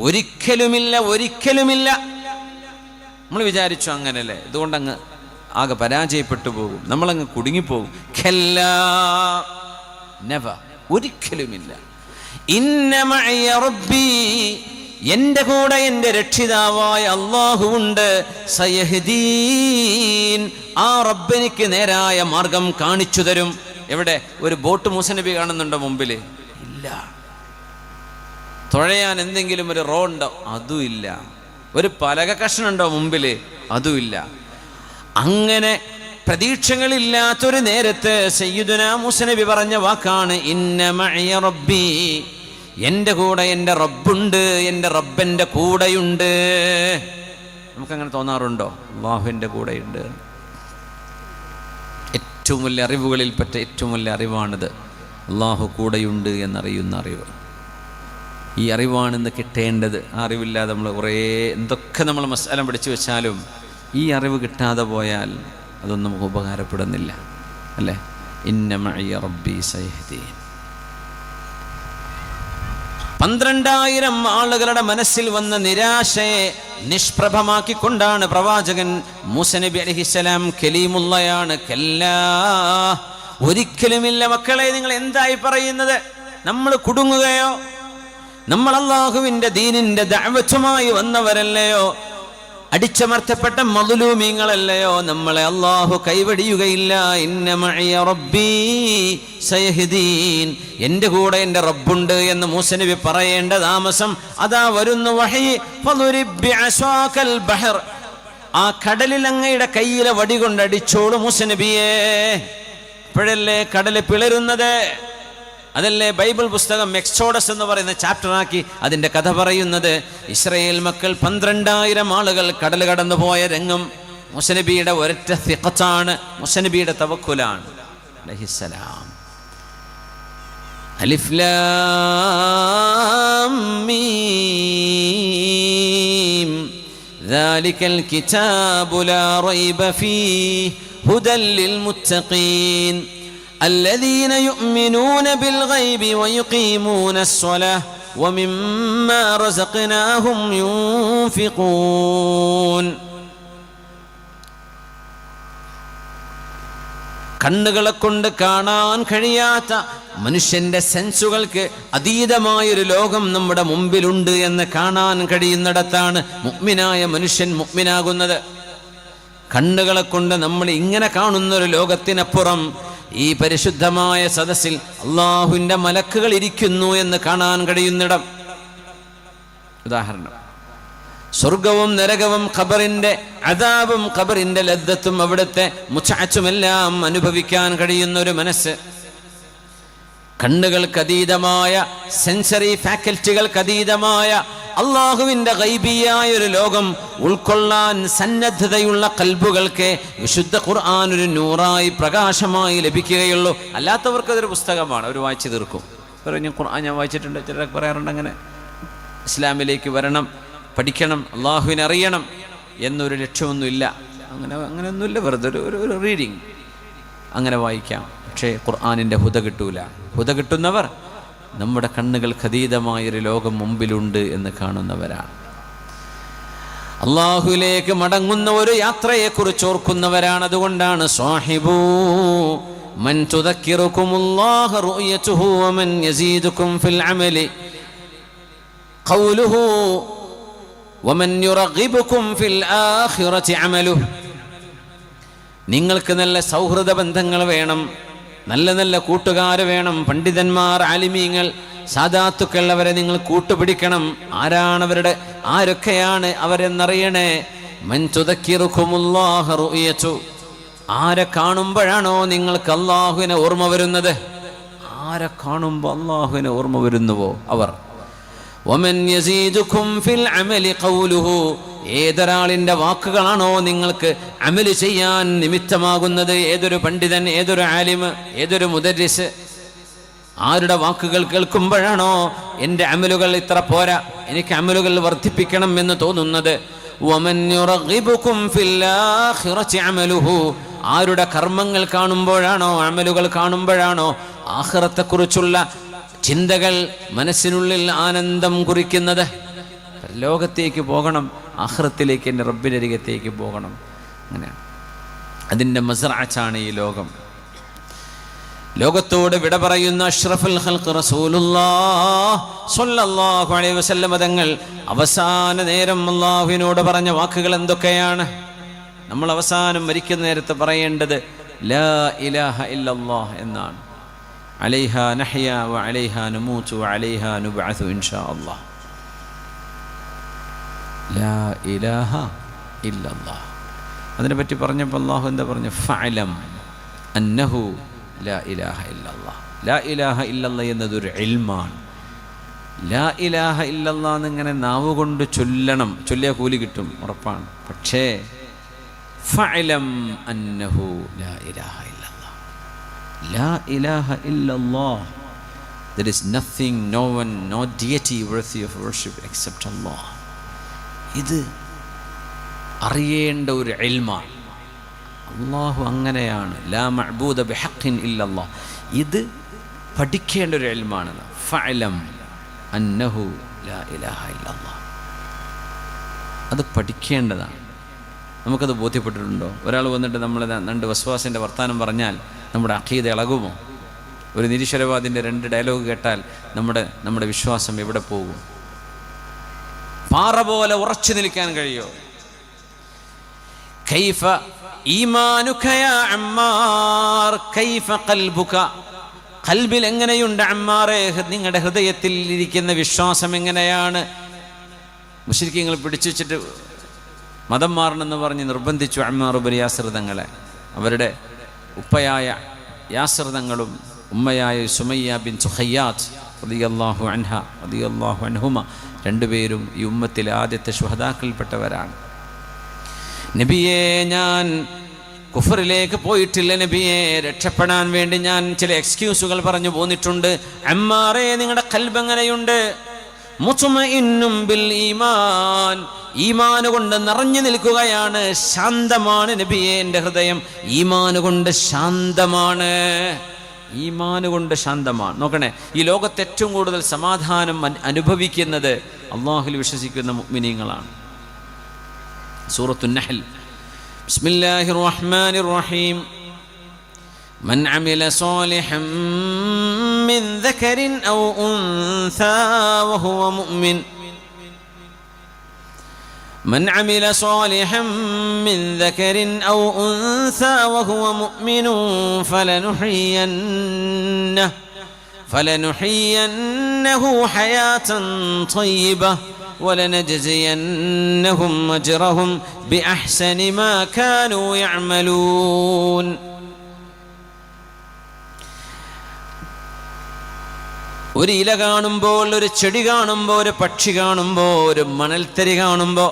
[SPEAKER 1] ഒരിക്കലുമില്ല, ഒരിക്കലുമില്ല. നമ്മൾ വിചാരിച്ചു അങ്ങനല്ലേ, ഇതുകൊണ്ട് അങ്ങ് ആകെ പരാജയപ്പെട്ടു പോകും, നമ്മളങ്ങ് കുടുങ്ങിപ്പോകും. ഖല്ലാ, നെവർ, ഒരിക്കലുമില്ല. ഇന്ന മഅയ റബ്ബി, എൻ്റെ കൂടെ എൻ്റെ രക്ഷിതാവായ അല്ലാഹു ഉണ്ട്. സയഹ്ദീൻ, ആ റബ്ബെനിക്ക് നേരായ മാർഗം കാണിച്ചു തരും. എവിടെ? ഒരു ബോട്ട് മൂസ നബി കാണുന്നുണ്ടോ മുമ്പിൽ? ഇല്ല. തുഴയാൻ എന്തെങ്കിലും ഒരു റോ ഉണ്ടോ? അതുമില്ല. ഒരു പലക കഷ്ണുണ്ടോ മുമ്പിൽ? അതുമില്ല. അങ്ങനെ പ്രതീക്ഷകളില്ലാത്തൊരു നേരത്ത് സയ്യിദുനാ മൂസ നബി പറഞ്ഞ വാക്കാണ് ഇന്ന മഅയ റബ്ബി, എൻ്റെ കൂടെ എൻ്റെ റബ്ബുണ്ട്, എൻ്റെ റബ്ബൻ്റെ കൂടെയുണ്ട്. നമുക്കങ്ങനെ തോന്നാറുണ്ടോ? അല്ലാഹുവിൻ്റെ കൂടെയുണ്ട്. ഏറ്റവും വലിയ അറിവുകളിൽപ്പെട്ട ഏറ്റവും വലിയ അറിവാണിത്. അല്ലാഹു കൂടെയുണ്ട് എന്നറിയുന്ന അറിവ്. ഈ അറിവാണിന്ന് കിട്ടേണ്ടത്. ആ അറിവില്ലാതെ നമ്മൾ കുറേ എന്തൊക്കെ നമ്മൾ മസ്അല പഠിച്ചു വെച്ചാലും ഈ അറിവ് കിട്ടാതെ പോയാൽ അതൊന്നും നമുക്ക് ഉപകാരപ്പെടുന്നില്ല, അല്ലേ? ഇന്ന മഅയ റബ്ബി സയഹ്ദീൻ. 12,000 ആളുകളുടെ മനസ്സിൽ വന്ന നിരാശയെ നിഷ്പ്രഭമാക്കിക്കൊണ്ടാണ് പ്രവാചകൻ മൂസ നബി അലൈഹിസ്സലാം, കലീമുള്ളയാണ്, കല്ലാ, ഒരിക്കലുമില്ല മക്കളെ, നിങ്ങൾ എന്തായി പറയുന്നത്? നമ്മൾ കുടുങ്ങുകയോ? നമ്മൾ അല്ലാഹുവിൻ്റെ ദീനിൻ്റെ ദഅവത്തുമായി വന്നവരല്ലയോ? അടിച്ചമർത്തപ്പെട്ട മദ്ലൂമീങ്ങളല്ലയോ? നമ്മളെ അല്ലാഹു കൈവടിയുകയില്ല. ഇന്ന മഅയ റബ്ബി സയഹ്ദീൻ, എൻ്റെ കൂടെ എൻ്റെ റബ്ബുണ്ട് എന്ന് മൂസ നബി പറയേണ്ട താമസം അതാ വരുന്നു വഹി. ഫളുരിബ് ബിഅസാകൽ ബഹർ, ആ കടലിൽ അങ്ങയുടെ കയ്യിലെ വടി കൊണ്ടടിച്ചോളൂ മൂസ നബിയെ. ഇപ്പോഴല്ലേ കടല് പിളരുന്നത്? അതല്ലേ ബൈബിൾ പുസ്തകം എക്സോഡസ് എന്ന് പറയുന്ന ചാപ്റ്ററാക്കി അതിൻ്റെ കഥ പറയുന്നത്. ഇസ്രായേൽ മക്കൾ 12,000 ആളുകൾ കടൽ കടന്നു പോയ രംഗം മൂസ നബിയുടെ ഒരൊറ്റ സിഖത്താണ്, മൂസ നബിയുടെ തവക്കുലാണ് അലൈഹിസ്സലാം. അലിഫ് ലാം മീം ദാലികൽ കിതാബു ലാ റൈബ ഫീഹി ഹുദൽ ലിൽ മുത്തഖീൻ الذين يؤمنون بالغيب ويقيمون الصلاة ومما رزقناهم ينفقون. കണ്ണുകളെ കൊണ്ട് കാണാൻ കഴിയാത്ത മനുഷ്യന്റെ സെൻസുകൾക്ക് അതീതമായൊരു ലോകം നമ്മുടെ മുമ്പിലുണ്ട് എന്ന് കാണാൻ കഴിയുന്നിടത്താണ് മുഅ്മിനായ മനുഷ്യൻ മുഅ്മിനാകുന്നത്. കണ്ണുകളെ കൊണ്ട് നമ്മൾ ഇങ്ങനെ കാണുന്നൊരു ലോകത്തിനപ്പുറം ഈ പരിശുദ്ധമായ സദസ്സിൽ അല്ലാഹുവിൻ്റെ മലക്കുകൾ ഇരിക്കുന്നു എന്ന് കാണാൻ കഴിയുന്നിടം. ഉദാഹരണം, സ്വർഗവും നരകവും ഖബറിൻ്റെ അദാബും ഖബറിൻ്റെ ലദ്ദത്തും അവിടുത്തെ മുച്ചഅച്ചുമെല്ലാം അനുഭവിക്കാൻ കഴിയുന്നൊരു മനസ്സ്. കണ്ണുകൾക്കതീതമായ സെൻസറി ഫാക്കൽറ്റികൾക്കതീതമായ അള്ളാഹുവിൻ്റെ ഗൈബിയായ ഒരു ലോകം ഉൾക്കൊള്ളാൻ സന്നദ്ധതയുള്ള കൽബുകൾക്ക് വിശുദ്ധ ഖുർആൻ ഒരു നൂറായി പ്രകാശമായി ലഭിക്കുകയുള്ളൂ. അല്ലാത്തവർക്ക് അതൊരു പുസ്തകമാണ്, അവർ വായിച്ചു തീർക്കും. പറഞ്ഞു ഖുർആൻ ഞാൻ വായിച്ചിട്ടുണ്ട്, ചിലരൊക്കെ പറയാറുണ്ട് അങ്ങനെ. ഇസ്ലാമിലേക്ക് വരണം, പഠിക്കണം, അള്ളാഹുവിനെ അറിയണം എന്നൊരു ലക്ഷ്യമൊന്നുമില്ല. അങ്ങനെയൊന്നുമില്ല, വെറുതെ ഒരു റീഡിങ് അങ്ങനെ വായിക്കാം. പക്ഷേ ഖുർആനിൻ്റെ ഹുദ കിട്ടൂല. ഹുദ കിട്ടുന്നവർ നമ്മുടെ കണ്ണുകൾക്കതീതമായൊരു ലോകം മുമ്പിലുണ്ട് എന്ന് കാണുന്നവരാണ്. അള്ളാഹുവിലേക്ക് മടങ്ങുന്ന ഒരു യാത്രയെക്കുറിച്ച് ഓർക്കുന്നവരാണ്. അതുകൊണ്ടാണ് സ്വാഹിബൂ മൻ തുദക്കിറുകുമുല്ലാഹ റുഅയതുഹു വമൻ യസീദുകും ഫിൽ അമലി ഖൗലുഹു വമൻ യുറഗിബുകും ഫിൽ ആഖിറതി അമലുഹു. നിങ്ങൾക്ക് നല്ല സൗഹൃദ ബന്ധങ്ങൾ വേണം, നല്ല നല്ല കൂട്ടുകാർ വേണം, പണ്ഡിതന്മാർ, ആലിമീങ്ങൾ, സാദാത്തുക്കൾ, അവരെ നിങ്ങൾ കൂട്ടുപിടിക്കണം. ആരൊക്കെയാണ് അവരെന്നറിയണേ. മൻ തുദക്കിറുകുമുല്ലാഹ റുയതു. ആരെ കാണുമ്പോഴാണോ നിങ്ങൾക്ക് അള്ളാഹുവിനെ ഓർമ്മ വരുന്നത്? ആരെ കാണുമ്പോൾ അള്ളാഹുവിനെ ഓർമ്മ വരുന്നുവോ അവർ. വമൻ യസീദുകും ഫിൽ അമലി ഖൗലുഹു. ഏതൊരാളിൻ്റെ വാക്കുകളാണോ നിങ്ങൾക്ക് അമല് ചെയ്യാൻ നിമിത്തമാകുന്നത്? ഏതൊരു പണ്ഡിതൻ, ഏതൊരു ആലിമ്, ഏതൊരു മുദരിസ്, ആരുടെ വാക്കുകൾ കേൾക്കുമ്പോഴാണോ എൻ്റെ അമലുകൾ ഇത്ര പോരാ, എനിക്ക് അമലുകൾ വർദ്ധിപ്പിക്കണം എന്ന് തോന്നുന്നത്? വമൻ യുറഗിബുകും ഫിൽ ആഖിറതി അമലുഹു. ആരുടെ കർമ്മങ്ങൾ കാണുമ്പോഴാണോ, അമലുകൾ കാണുമ്പോഴാണോ ആഖിറത്തെക്കുറിച്ചുള്ള ചിന്തകൾ മനസ്സിനുള്ളിൽ ആനന്ദം കുറിക്കുന്നത്? ലോകത്തേക്ക് പോകണം, ആഖിറത്തിലേക്ക്, എൻ്റെ റബ്ബിൻ്റെ അരികത്തേക്ക് പോകണം. അങ്ങനെയാണ്. അതിൻ്റെ മസ്റഅത്താണ് ഈ ലോകം. ലോകത്തോട് വിട പറയുന്ന അഷ്റഫുൽ ഖൽഖ് റസൂലുള്ളാഹ് സ്വല്ലല്ലാഹു അലൈഹി വസല്ലം തങ്ങൾ അവസാന നേരം അല്ലാഹുവിനോട് പറഞ്ഞ വാക്കുകൾ എന്തൊക്കെയാണ്? നമ്മൾ അവസാനം മരിക്കുന്ന നേരത്ത് പറയേണ്ടത് ലാ ഇലാഹ ഇല്ലല്ലാഹ് എന്നാണ്. അലൈഹാ നഹ്യാ വ അലൈഹാ നമൂതു വ അലൈഹാ നുബ്അസു ഇൻഷാ അല്ലാഹ്. ലാ ഇലാഹ ഇല്ലല്ലാഹ്. അതിനെപ്പറ്റി പറഞ്ഞപ്പോൾ അല്ലാഹു എന്താ പറഞ്ഞു? ഫഅലം അന്നഹു ലാ ഇലാഹ ഇല്ലല്ലാഹ്. ലാ ഇലാഹ ഇല്ലല്ലാഹ് എന്നതൊരു ഇൽമാണ്. ലാ ഇലാഹ ഇല്ലല്ലാഹ് എന്നിങ്ങനെ നാവ് കൊണ്ട് ചൊല്ലണം, ചൊല്ലിയ കൂലി കിട്ടും, ഉറപ്പാണ്. പക്ഷേ ഫഅലം അന്നഹു ലാ ഇലാഹ ഇല്ലല്ലാഹ്. ലാ ഇലാഹ ഇല്ലല്ലാഹ്. There is nothing, no one, no deity worthy of worship except Allah. ഇത് അറിയേണ്ട ഒരു ഇൽമാണ്. അല്ലാഹു അങ്ങനെയാണ്. ലാ മഅബൂദ ബിഹഖിൻ ഇല്ലല്ലാഹ്. ഇത് പഠിക്കേണ്ട ഒരു ഇൽമാണ്. ഫഅലം അന്നഹു ലാ ഇലാഹ ഇല്ലല്ലാഹ്. അത് പഠിക്കേണ്ടതാണ്. നമുക്കത് ബോധ്യപ്പെട്ടിട്ടുണ്ടോ? ഒരാൾ വന്നിട്ട് നമ്മൾ രണ്ട് വസ്വാസിൻ്റെ വർത്താനം പറഞ്ഞാൽ നമ്മുടെ അഖീദ ഇളകുമോ? ഒരു നിരീശ്വരവാദിൻ്റെ 2 ഡയലോഗ് കേട്ടാൽ നമ്മുടെ വിശ്വാസം എവിടെ പോകും? പാറ പോലെ ഉറച്ചു നിൽക്കാൻ കഴിയോ? കൈഫ ഈമാനുക യാ അമ്മാർ കൈഫ ഖൽബുക. ഖൽബിൽ എങ്ങനെയുണ്ട് അമ്മാറേ? നിങ്ങളുടെ ഹൃദയത്തിൽ ഇരിക്കുന്ന വിശ്വാസം എങ്ങനെയാണ്? മുശ്രിക്കീങ്ങൾ പിടിച്ചു വെച്ചിട്ട് മതം മാറണമെന്ന് പറഞ്ഞ് നിർബന്ധിച്ചു അമ്മാർ ഇബ്നു യാസിർ തങ്ങളെ. അവരുടെ ഉപ്പയായ യാസിർ തങ്ങളും ഉമ്മയായ സുമയ്യ ബിൻത് ഖയ്യാത്ത് റളിയല്ലാഹു അൻഹ റളിയല്ലാഹു അൻഹുമ രണ്ടുപേരും ഈ ഉമ്മത്തിലെ ആദ്യത്തെ ശുഹദാക്കളിൽപ്പെട്ടവരാണ്. നബിയെ, ഞാൻ കുഫറിലേക്ക് പോയിട്ടില്ല നബിയെ, രക്ഷപ്പെടാൻ വേണ്ടി ഞാൻ ചില എക്സ്ക്യൂസുകൾ പറഞ്ഞു പോന്നിട്ടുണ്ട്. അമ്മാറേ, നിങ്ങളുടെ ഖൽബ് എങ്ങനെയുണ്ട്? മുത്മഇന്നും ബിൽ ഈമാൻ. ഈമാൻ കൊണ്ട് നിറഞ്ഞു നിൽക്കുകയാണ്, ശാന്തമാണ് നബിയെ എൻ്റെ ഹൃദയം. ഈമാൻ കൊണ്ട് ശാന്തമാണ്, ഈമാൻ കൊണ്ട് ശാന്തമാണ്. നോക്കണേ, ഈ ലോകത്ത് ഏറ്റവും കൂടുതൽ സമാധാനം അനുഭവിക്കുന്നത് അല്ലാഹുവിൽ വിശ്വസിക്കുന്ന മുഅ്മിനീങ്ങളാണ്. സൂറത്തുൻ നഹ്ൽ, ബിസ്മില്ലാഹിർ റഹ്മാനിർ റഹീം. من عمل صالحا من ذكر أو أنثى وهو مؤمن من عمل صالحا من ذكر أو أنثى وهو مؤمن فلنحيينه حياة طيبة ولنجزينهم أجرهم بأحسن ما كانوا يعملون. ഒരു ഇല കാണുമ്പോൾ, ഒരു ചെടി കാണുമ്പോൾ, ഒരു പക്ഷി കാണുമ്പോൾ, ഒരു മണൽത്തരി കാണുമ്പോൾ,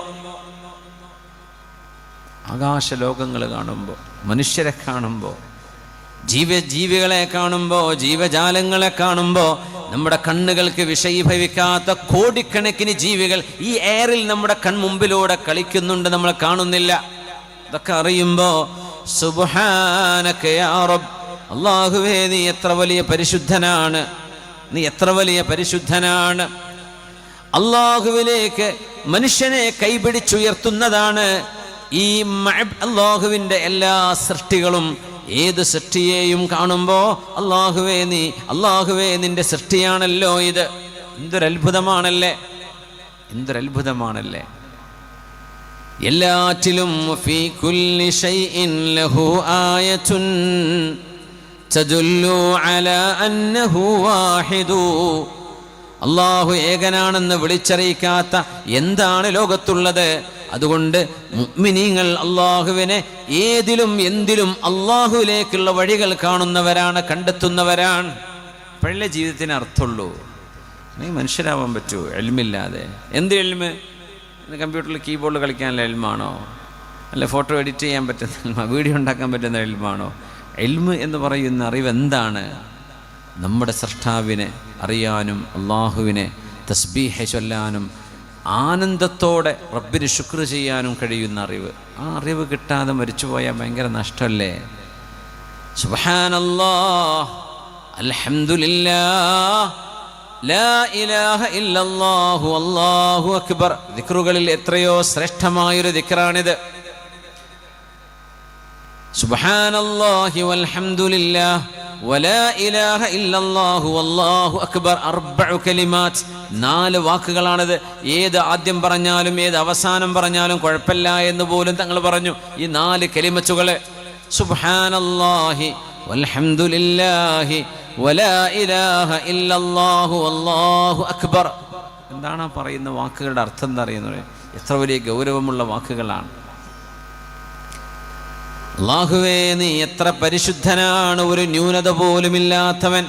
[SPEAKER 1] ആകാശലോകങ്ങൾ കാണുമ്പോൾ, മനുഷ്യരെ കാണുമ്പോൾ, ജീവികളെ കാണുമ്പോൾ, ജീവജാലങ്ങളെ കാണുമ്പോൾ, നമ്മുടെ കണ്ണുകൾക്ക് വിഷയീഭവിക്കാത്ത കോടിക്കണക്കിന് ജീവികൾ ഈ എയറിൽ നമ്മുടെ കൺമുമ്പിലൂടെ കളിക്കുന്നുണ്ട്, നമ്മൾ കാണുന്നില്ല. ഇതൊക്കെ അറിയുമ്പോൾ സുബ്ഹാനക യാ റബ്ബ്, അല്ലാഹുവേ നീ എത്ര വലിയ പരിശുദ്ധനാണ്, നീ എത്ര വലിയ പരിശുദ്ധനാണ്. അള്ളാഹുവിലേക്ക് മനുഷ്യനെ കൈപിടിച്ചുയർത്തുന്നതാണ് ഈ അള്ളാഹുവിൻ്റെ എല്ലാ സൃഷ്ടികളും. ഏത് സൃഷ്ടിയെയും കാണുമ്പോൾ അള്ളാഹുവേ നിന്റെ സൃഷ്ടിയാണല്ലോ ഇത്. എന്തൊരത്ഭുതമാണല്ലേ, എന്തൊരത്ഭുതമാണല്ലേ. എല്ലാറ്റിലും ഫീ കുല്ലി ഷൈഇൻ ലഹു ആയത്തുൻ തദുല്ലു അലാ അന്നഹു വാഹിദു. അല്ലാഹു ഏകനാണെന്ന് വിളിച്ചറിയിക്കാത്ത എന്താണ് ലോകത്തുള്ളത്? അതുകൊണ്ട് മുഅ്മിനീങ്ങൾ അല്ലാഹുവിനെ ഏതിലും എന്തിലും അല്ലാഹുവിലേക്കുള്ള വഴികൾ കാണുന്നവരാണ്, കണ്ടെത്തുന്നവരാണ്. പഴയ ജീവിതത്തിന് അർത്ഥമുള്ളൂ. മനുഷ്യരാവാൻ പറ്റൂ ഇൽമില്ലാതെ? എന്ത് ഇൽമ്? കമ്പ്യൂട്ടറിൽ കീബോർഡ് കളിക്കാനുള്ള ഇൽമാണോ? അല്ല ഫോട്ടോ എഡിറ്റ് ചെയ്യാൻ പറ്റുന്ന ഇൽമ, വീഡിയോ ഉണ്ടാക്കാൻ പറ്റുന്ന ഇൽമാണോ? ഇൽമ് എന്ന് പറയുന്ന അറിവ് എന്താണ്? നമ്മുടെ സൃഷ്ടാവിനെ അറിയാനും അള്ളാഹുവിനെ തസ്ബീഹ് ചൊല്ലാനും ആനന്ദത്തോടെ റബ്ബിന് ശുക്ർ ചെയ്യാനും കഴിയുന്ന അറിവ്. ആ അറിവ് കിട്ടാതെ മരിച്ചുപോയാൽ ഭയങ്കര നഷ്ടമല്ലേ? സുബ്ഹാനല്ലാഹ്, അൽഹംദുലില്ലാഹ്, ലാ ഇലാഹ ഇല്ലല്ലാഹു അല്ലാഹു അക്ബർ. ദിക്റുകളിൽ എത്രയോ ശ്രേഷ്ഠമായൊരു ദിക്റാണിത്. സുബ്ഹാനല്ലാഹി വൽഹംദുലില്ലാഹ് വലാ ഇലാഹ ഇല്ലല്ലാഹു വല്ലാഹു അക്ബർ. 4 കലിമാത്ത്, 4 വാക്കുകളാണിത്. ഏത് ആദ്യം പറഞ്ഞാലും ഏത് അവസാനം പറഞ്ഞാലും കുഴപ്പമില്ല എന്ന് പോലും തങ്ങൾ പറഞ്ഞു. ഈ 4 കലിമത്തുകളെ സുബ്ഹാനല്ലാഹി വൽഹംദുലില്ലാഹി വലാ ഇലാഹ ഇല്ലല്ലാഹു വല്ലാഹു അക്ബർ. എന്താണ് പറയുന്ന വാക്കുകളുടെ അർത്ഥം? എന്താ അറിയുന്നത്? എത്ര വലിയ ഗൗരവമുള്ള വാക്കുകളാണ്. അല്ലാഹുവേ, നീ എത്ര പരിശുദ്ധനാണ്, ഒരു ന്യൂനത പോലുമില്ലാത്തവൻ.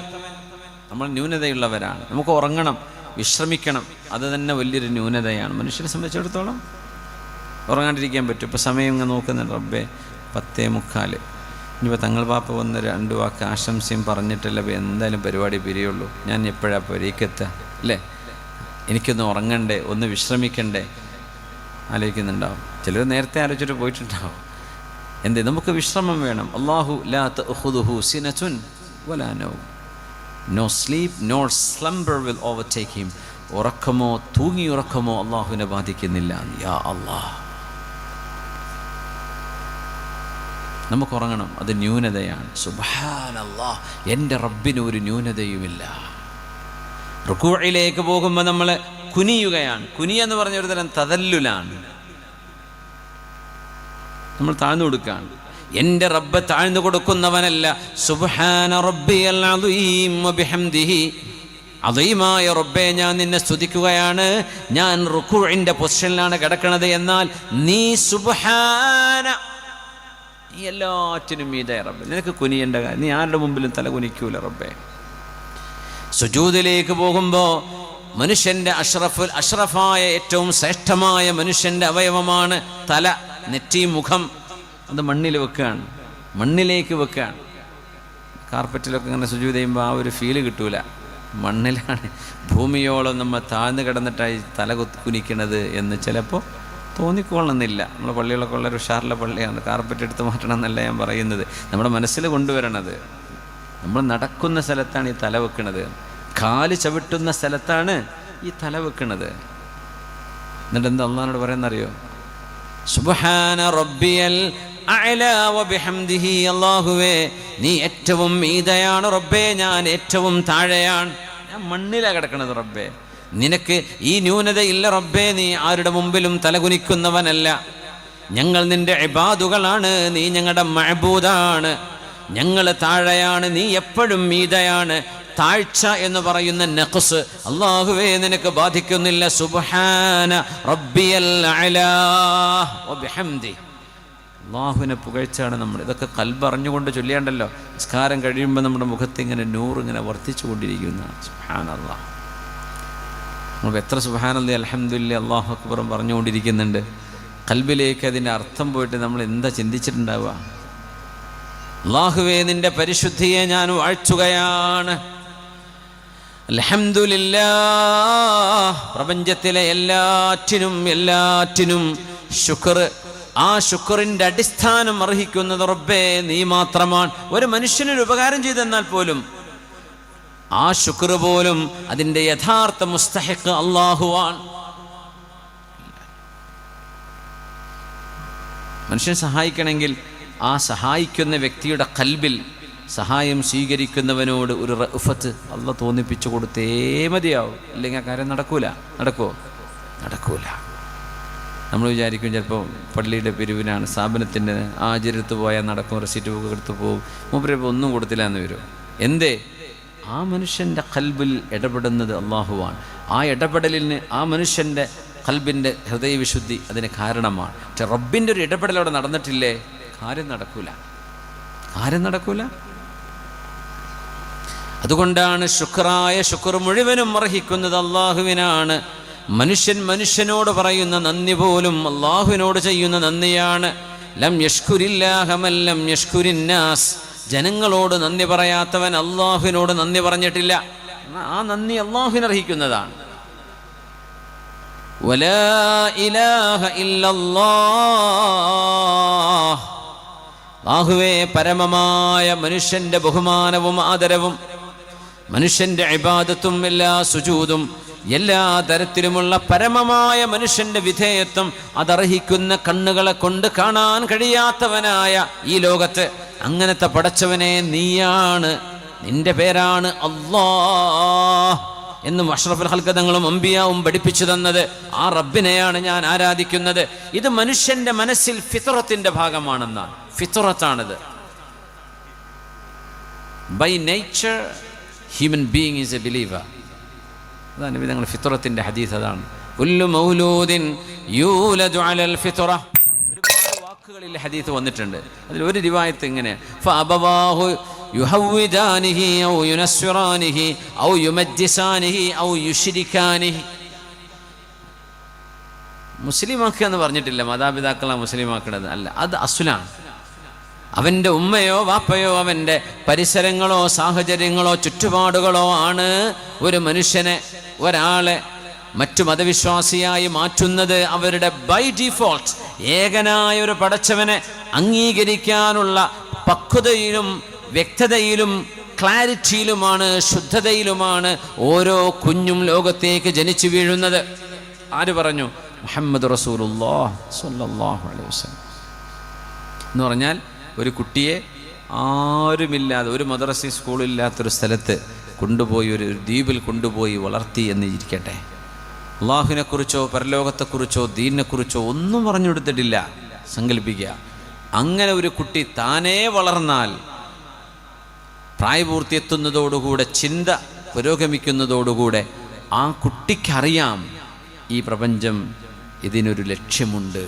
[SPEAKER 1] നമ്മൾ ന്യൂനതയുള്ളവരാണ്. നമുക്ക് ഉറങ്ങണം, വിശ്രമിക്കണം, അത് തന്നെ വലിയൊരു ന്യൂനതയാണ് മനുഷ്യനെ സംബന്ധിച്ചിടത്തോളം. ഉറങ്ങാണ്ടിരിക്കാൻ പറ്റും? ഇപ്പോൾ സമയം ഇങ്ങനെ നോക്കുന്നുണ്ട്, റബ്ബേ 10:45. ഇനിയിപ്പോൾ തങ്ങൾ പാപ്പ വന്ന് 2 വാക്ക് ആശംസയും പറഞ്ഞിട്ടല്ല എന്തായാലും പരിപാടി പിരിയുള്ളൂ. ഞാൻ എപ്പോഴാണ് പരിക്കെത്തുക അല്ലേ? എനിക്കൊന്ന് ഉറങ്ങണ്ടേ, ഒന്ന് വിശ്രമിക്കണ്ടേ ആലോചിക്കുന്നുണ്ടാവും. ചിലർ നേരത്തെ ആലോചിച്ചിട്ട് പോയിട്ടുണ്ടാവും. എന്തേ? നമുക്ക് വിശ്രമം വേണം. അല്ലാഹു ലാ തഅഖുദുഹു സിനതുൻ വലാ നൗം. No sleep nor slumber will overtake him. ഉറക്കമോ തൂങ്ങിയുറക്കമോ അള്ളാഹുവിനെ ബാധിക്കുന്നില്ല. യാ അല്ലാഹ്, നമുക്ക് ഉറങ്ങണം, അത് ന്യൂനതയാണ്. സുബ്ഹാനല്ലാഹ്, എൻ്റെ റബ്ബിന് ഒരു ന്യൂനതയുമില്ല. റുകൂഇലേക്ക് പോകുമ്പോൾ നമ്മൾ കുനിയുകയാണ്. കുനിയെന്ന് പറഞ്ഞ ഒരു തരം തദല്ലുലാണ്. നമ്മൾ താഴ്ന്നു കൊടുക്കുകയാണ്. എൻ്റെ റബ്ബ് താഴ്ന്നു കൊടുക്കുന്നവനല്ല. സുബ്ഹാന റബ്ബിയൽ അദീം വബിഹംദിഹി. അദീമായ റബ്ബേ, ഞാൻ നിന്നെ സ്തുതിക്കുകയാണ്, ഞാൻ റുകൂഇൻ്റെ പൊസിഷനിലാണ് കിടക്കുന്നത്. എന്നാൽ നീ സുബ്ഹാന, നീ എല്ലാറ്റിനും മീതെ റബ്ബേ, നിനക്ക് കുനിയേണ്ട കാര്യം, നീ ആരുടെ മുമ്പിലും തല കുനിക്കൂല റബ്ബേ. സുജൂദിലേക്ക് പോകുമ്പോൾ മനുഷ്യൻ്റെ അഷ്റഫായ ഏറ്റവും ശ്രേഷ്ഠമായ മനുഷ്യൻ്റെ അവയവമാണ് തല, നെറ്റി, മുഖം. അത് മണ്ണിൽ വെക്കുകയാണ്, മണ്ണിലേക്ക് വെക്കുകയാണ്. കാർപ്പറ്റിലൊക്കെ ഇങ്ങനെ സുജൂദ് ചെയ്യുമ്പോൾ ആ ഒരു ഫീല് കിട്ടൂല. മണ്ണിലാണ്, ഭൂമിയോളം നമ്മൾ താഴ്ന്നു കിടന്നിട്ടായി തല കുനിക്കണത് എന്ന് ചിലപ്പോൾ തോന്നിക്കൊള്ളണമെന്നില്ല. നമ്മുടെ പള്ളികളൊക്കെ ഉള്ളൊരു ഉഷാറിലെ പള്ളിയാണ്, കാർപ്പറ്റ് എടുത്ത് മാറ്റണം എന്നല്ല ഞാൻ പറയുന്നത്. നമ്മുടെ മനസ്സിൽ കൊണ്ടുവരണത്, നമ്മൾ നടക്കുന്ന സ്ഥലത്താണ് ഈ തല വെക്കുന്നത്, കാല് ചവിട്ടുന്ന സ്ഥലത്താണ് ഈ തല വെക്കുന്നത്. എന്നിട്ട് എന്താ അള്ളാഹുവോട് പറയുന്നറിയോ? സുബ്ഹാന റബ്ബിയൽ അഅ്ലാ വബിഹംദിഹി. അല്ലാഹുവേ, നീ ഏറ്റവും മീതയാണ് റബ്ബേ, ഞാൻ ഏറ്റവും താഴെയാണ്, ഞാൻ മണ്ണിലാണ് കിടക്കുന്നത് റബ്ബേ. നിനക്ക് ഈ ന്യൂനതയില്ല റബ്ബേ, നീ ആരുടെ മുമ്പിലും തലകുനിക്കുന്നവനല്ല. ഞങ്ങൾ നിന്റെ ഇബാദുകളാണ്, നീ ഞങ്ങളുടെ മഅബൂദാണ്. ഞങ്ങൾ താഴെയാണ്, നീ എപ്പോഴും മീതയാണ്. താഴ്ച എന്ന് പറയുന്ന നഖ്സ് അല്ലാഹുവേ നിനക്ക് ബാധിക്കുന്നില്ല. സുബ്ഹാന റബ്ബിയൽ അഅ്ലാ വബിഹംദി. അല്ലാഹുവിനെ പുകഴ്ചയാണ് നമ്മൾ. ഇതൊക്കെ ഖൽബറിഞ്ഞുകൊണ്ട് ചൊല്ലിയാണ്ടല്ലോ നിസ്കാരം കഴിയുമ്പോൾ നമ്മുടെ മുഖത്ത് ഇങ്ങനെ നൂറ് ഇങ്ങനെ വർദ്ധിച്ചു കൊണ്ടിരിക്കുന്നതാണ്. സുബ്ഹാനല്ലാഹ്. നമ്മൾ എത്ര സുബ്ഹാനല്ലാഹി അൽഹംദുലില്ലാഹി അല്ലാഹു അക്ബറും പറഞ്ഞുകൊണ്ടിരിക്കുന്നുണ്ട്. ഖൽബിലേക്ക് അതിൻ്റെ അർത്ഥം പോയിട്ട് നമ്മൾ എന്താ ചിന്തിച്ചിട്ടുണ്ടാവുക? അല്ലാഹുവേ, നിന്റെ പരിശുദ്ധിയെ ഞാൻ വാഴ്ത്തുകയാണ്. അൽഹംദുലില്ലാഹ്. പ്രപഞ്ചത്തിലെ എല്ലാറ്റിനും ശുക്ർ. ആ ശുക്റിൻ്റെ അടിസ്ഥാനം അർഹിക്കുന്നത് റബ്ബേ നീ മാത്രമാണ്. ഒരു മനുഷ്യനൊരു ഉപകാരം ചെയ്തെന്നാൽ പോലും ആ ശുക്ർ പോലും അതിൻ്റെ യഥാർത്ഥ മുസ്തഹിഖ് അല്ലാഹുവാണ്. മനുഷ്യൻ സഹായിക്കണമെങ്കിൽ ആ സഹായിക്കുന്ന വ്യക്തിയുടെ ഖൽബിൽ സഹായം സ്വീകരിക്കുന്നവനോട് ഒരു റഅഫത്ത് അല്ലാഹ് തോന്നിപ്പിച്ചു കൊടുത്തേ മതിയാവും. ഇല്ലെങ്കിൽ ആ കാര്യം നടക്കൂല. നടക്കുമോ? നടക്കൂല. നമ്മൾ വിചാരിക്കും ചിലപ്പോൾ പള്ളിയുടെ പിരിവിനാണ്, സ്ഥാപനത്തിൻ്റെ ആചരിത്ത് പോയാൽ നടക്കും, റെസീറ്റ് ബുക്ക് എടുത്ത് പോകും, മൂപ്പരിപ്പോൾ ഒന്നും കൊടുത്തില്ല എന്ന് വരും. എന്തേ? ആ മനുഷ്യൻ്റെ ഖൽബിൽ ഇടപെടുന്നത് അള്ളാഹുവാണ്. ആ ഇടപെടലിന് ആ മനുഷ്യൻ്റെ ഖൽബിൻ്റെ ഹൃദയവിശുദ്ധി അതിന് കാരണമാണ്. പക്ഷെ റബ്ബിൻ്റെ ഒരു ഇടപെടൽ അവിടെ നടന്നിട്ടില്ലേ, കാര്യം നടക്കൂല. അതുകൊണ്ടാണ് ശുക്റായ ശുക്ർ മുഴുവനും അർഹിക്കുന്നത് അള്ളാഹുവിനാണ്. മനുഷ്യനോട് പറയുന്ന നന്ദി പോലും അള്ളാഹുവിനോട് ചെയ്യുന്ന നന്ദിയാണ്. ലം യഷ്കുരില്ലാഹ മൻ ലം യഷ്കുരിന്നാസ്. ജനങ്ങളോട് നന്ദി പറയാത്തവൻ അള്ളാഹുവിനോട് നന്ദി പറഞ്ഞിട്ടില്ല. ആ നന്ദി അള്ളാഹുവിന് അർഹിക്കുന്നതാണ്. വലാ ഇലാഹ ഇല്ലല്ലാഹ്. അല്ലാഹുവേ, പരമമായ മനുഷ്യന്റെ ബഹുമാനവും ആദരവും, മനുഷ്യന്റെ ഇബാദത്തും എല്ലാ സുജൂദും എല്ലാ തരത്തിലുമുള്ള പരമമായ മനുഷ്യന്റെ വിധേയത്വം അതർഹിക്കുന്ന കണ്ണുകളെ കൊണ്ട് കാണാൻ കഴിയാത്തവനായ ഈ ലോകത്ത് അങ്ങനത്തെ പടച്ചവനെ നീയാണ്, നിന്റെ പേരാണ് അല്ലാഹ് എന്നും അഷ്റഫുൽ ഖൽഖ് തങ്ങളും അംബിയാവും പഠിപ്പിച്ചു തന്നത്. ആ റബ്ബിനെയാണ് ഞാൻ ആരാധിക്കുന്നത്. ഇത് മനുഷ്യന്റെ മനസ്സിൽ ഫിത്രത്തിന്റെ ഭാഗമാണെന്നാണ്. ഫിത്രത്താണിത്. By nature human being is a believer. അതാണ് നബി തങ്ങളുടെ ഫിത്രത്തിന്റെ ഹദീസ്. അതാണ് കുല്ലു മൗലൂദിൻ യൂലദു അലൽ ഫിത്ര. ഒരുപാട് വാക്കുകളിൽ ഹദീസ് വന്നിട്ടുണ്ട്. അതിൽ ഒരു റിവായത്ത് ഇങ്ങനെ, ഫഅബവാഹു യുഹവ്വിദാനിഹി ഔ യുനസ്വിറാനിഹി ഔ യുമജ്ജിസാനിഹി ഔ യുശ്രികാനിഹി. മുസ്ലിമാക്കുക എന്ന് പറഞ്ഞിട്ടില്ല, മാതാപിതാക്കളാണ് മുസ്ലിമാക്കുന്നത് അല്ല, അത് അസ്ലാണ്. അവൻ്റെ ഉമ്മയോ വാപ്പയോ അവൻ്റെ പരിസരങ്ങളോ സാഹചര്യങ്ങളോ ചുറ്റുപാടുകളോ ആണ് ഒരു മനുഷ്യനെ, ഒരാളെ മറ്റു മതവിശ്വാസിയായി മാറ്റുന്നത്. അവരുടെ ബൈ ഡിഫോൾട്ട് ഏകനായ ഒരു പടച്ചവനെ അംഗീകരിക്കാനുള്ള പക്വതയിലും വ്യക്തതയിലും ക്ലാരിറ്റിയിലുമാണ്, ശുദ്ധതയിലുമാണ് ഓരോ കുഞ്ഞും ലോകത്തേക്ക് ജനിച്ചു വീഴുന്നത്. ആര് പറഞ്ഞു? മുഹമ്മദ് റസൂലുള്ളാഹി സ്വല്ലല്ലാഹു അലൈഹി വസല്ലം എന്ന് പറഞ്ഞാൽ ഒരു കുട്ടിയെ ആരുമില്ലാതെ, ഒരു മദ്രസ സ്കൂളില്ലാത്തൊരു സ്ഥലത്ത് കൊണ്ടുപോയി, ഒരു ദ്വീപിൽ കൊണ്ടുപോയി വളർത്തി എന്ന് ഇരിക്കട്ടെ. അള്ളാഹുവിനെക്കുറിച്ചോ പരലോകത്തെക്കുറിച്ചോ ദീനിനെക്കുറിച്ചോ ഒന്നും പറഞ്ഞു കൊടുത്തിട്ടില്ല. സങ്കല്പിക്കുക, അങ്ങനെ ഒരു കുട്ടി താനേ വളർന്നാൽ പ്രായപൂർത്തിയെത്തുന്നതോടുകൂടെ, ചിന്ത പുരോഗമിക്കുന്നതോടുകൂടെ ആ കുട്ടിക്കറിയാം ഈ പ്രപഞ്ചം, ഇതിനൊരു ലക്ഷ്യമുണ്ട്,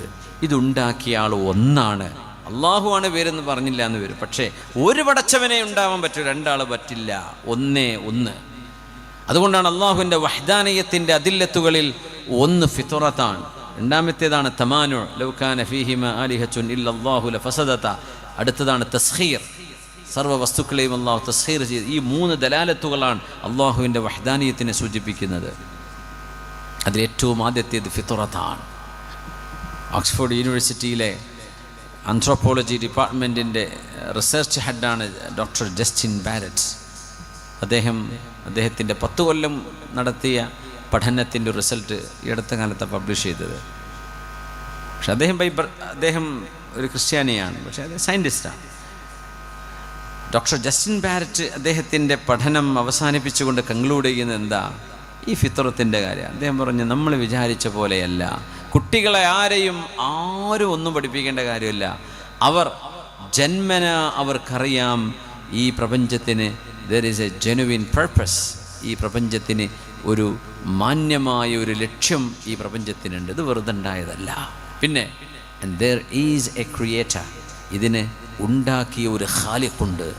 [SPEAKER 1] ഇതുണ്ടാക്കിയ ആൾ ഒന്നാണ്, അള്ളാഹുവാണ് പേരെന്ന് പറഞ്ഞില്ല എന്ന് വരും. പക്ഷേ ഒരു പടച്ചവനെ ഉണ്ടാവാൻ പറ്റും, രണ്ടാൾ പറ്റില്ല, ഒന്നേ ഒന്ന്. അതുകൊണ്ടാണ് അള്ളാഹുവിൻ്റെ വഹ്ദാനിയത്തിൻ്റെ അദില്ലത്തുകളിൽ ഒന്ന് ഫിത്രത്താണ്, രണ്ടാമത്തേതാണ് തമാനു, ലൗ കാന ഫീഹിമ ആലിഹത്തുൻ ഇല്ലല്ലാഹു ലഫസദത. അടുത്തതാണ് തസ്ഖീർ, സർവ്വ വസ്തുക്കളെയും അള്ളാഹു തസ്ഖീർ ചെയ്ത്. ഈ മൂന്ന് ദലാലത്തുകളാണ് അള്ളാഹുവിൻ്റെ വഹ്ദാനിയത്തിനെ സൂചിപ്പിക്കുന്നത്. അതിലേറ്റവും ആദ്യത്തേത് ഫിത്രത്താണ്. ഓക്സ്ഫോർഡ് യൂണിവേഴ്സിറ്റിയിലെ ആന്ത്രോപോളജി ഡിപ്പാർട്ട്മെൻറ്റിൻ്റെ റിസർച്ച് ഹെഡാണ് ഡോക്ടർ ജസ്റ്റിൻ ബാരറ്റ്. അദ്ദേഹത്തിൻ്റെ 10 കൊല്ലം നടത്തിയ പഠനത്തിൻ്റെ റിസൾട്ട് ഈ അടുത്ത കാലത്താണ് പബ്ലിഷ് ചെയ്തത്. പക്ഷെ അദ്ദേഹം ഒരു ക്രിസ്ത്യാനിയാണ്, പക്ഷേ അദ്ദേഹം സയൻറ്റിസ്റ്റാണ്. ഡോക്ടർ ജസ്റ്റിൻ ബാരറ്റ് അദ്ദേഹത്തിൻ്റെ പഠനം അവസാനിപ്പിച്ചുകൊണ്ട് കൺക്ലൂഡ് ചെയ്യുന്നത് എന്താ? ഈ ഫിത്രത്തിൻ്റെ കാര്യം. അദ്ദേഹം പറഞ്ഞു, നമ്മൾ വിചാരിച്ച പോലെയല്ല, കുട്ടികളെ ആരും ഒന്നും പഠിപ്പിക്കേണ്ട കാര്യമില്ല. അവർ ജന്മന അവർക്കറിയാം ഈ പ്രപഞ്ചത്തിന് there is a genuine purpose. ഈ പ്രപഞ്ചത്തിന് ഒരു മാന്യമായ ഒരു ലക്ഷ്യം ഈ പ്രപഞ്ചത്തിനുണ്ട്, ഇത് വെറുതെ ഉണ്ടായതല്ല. പിന്നെ and there is a creator, ഇതിനെ ഉണ്ടാക്കിയ ഒരു ഖാലിഖുണ്ട്.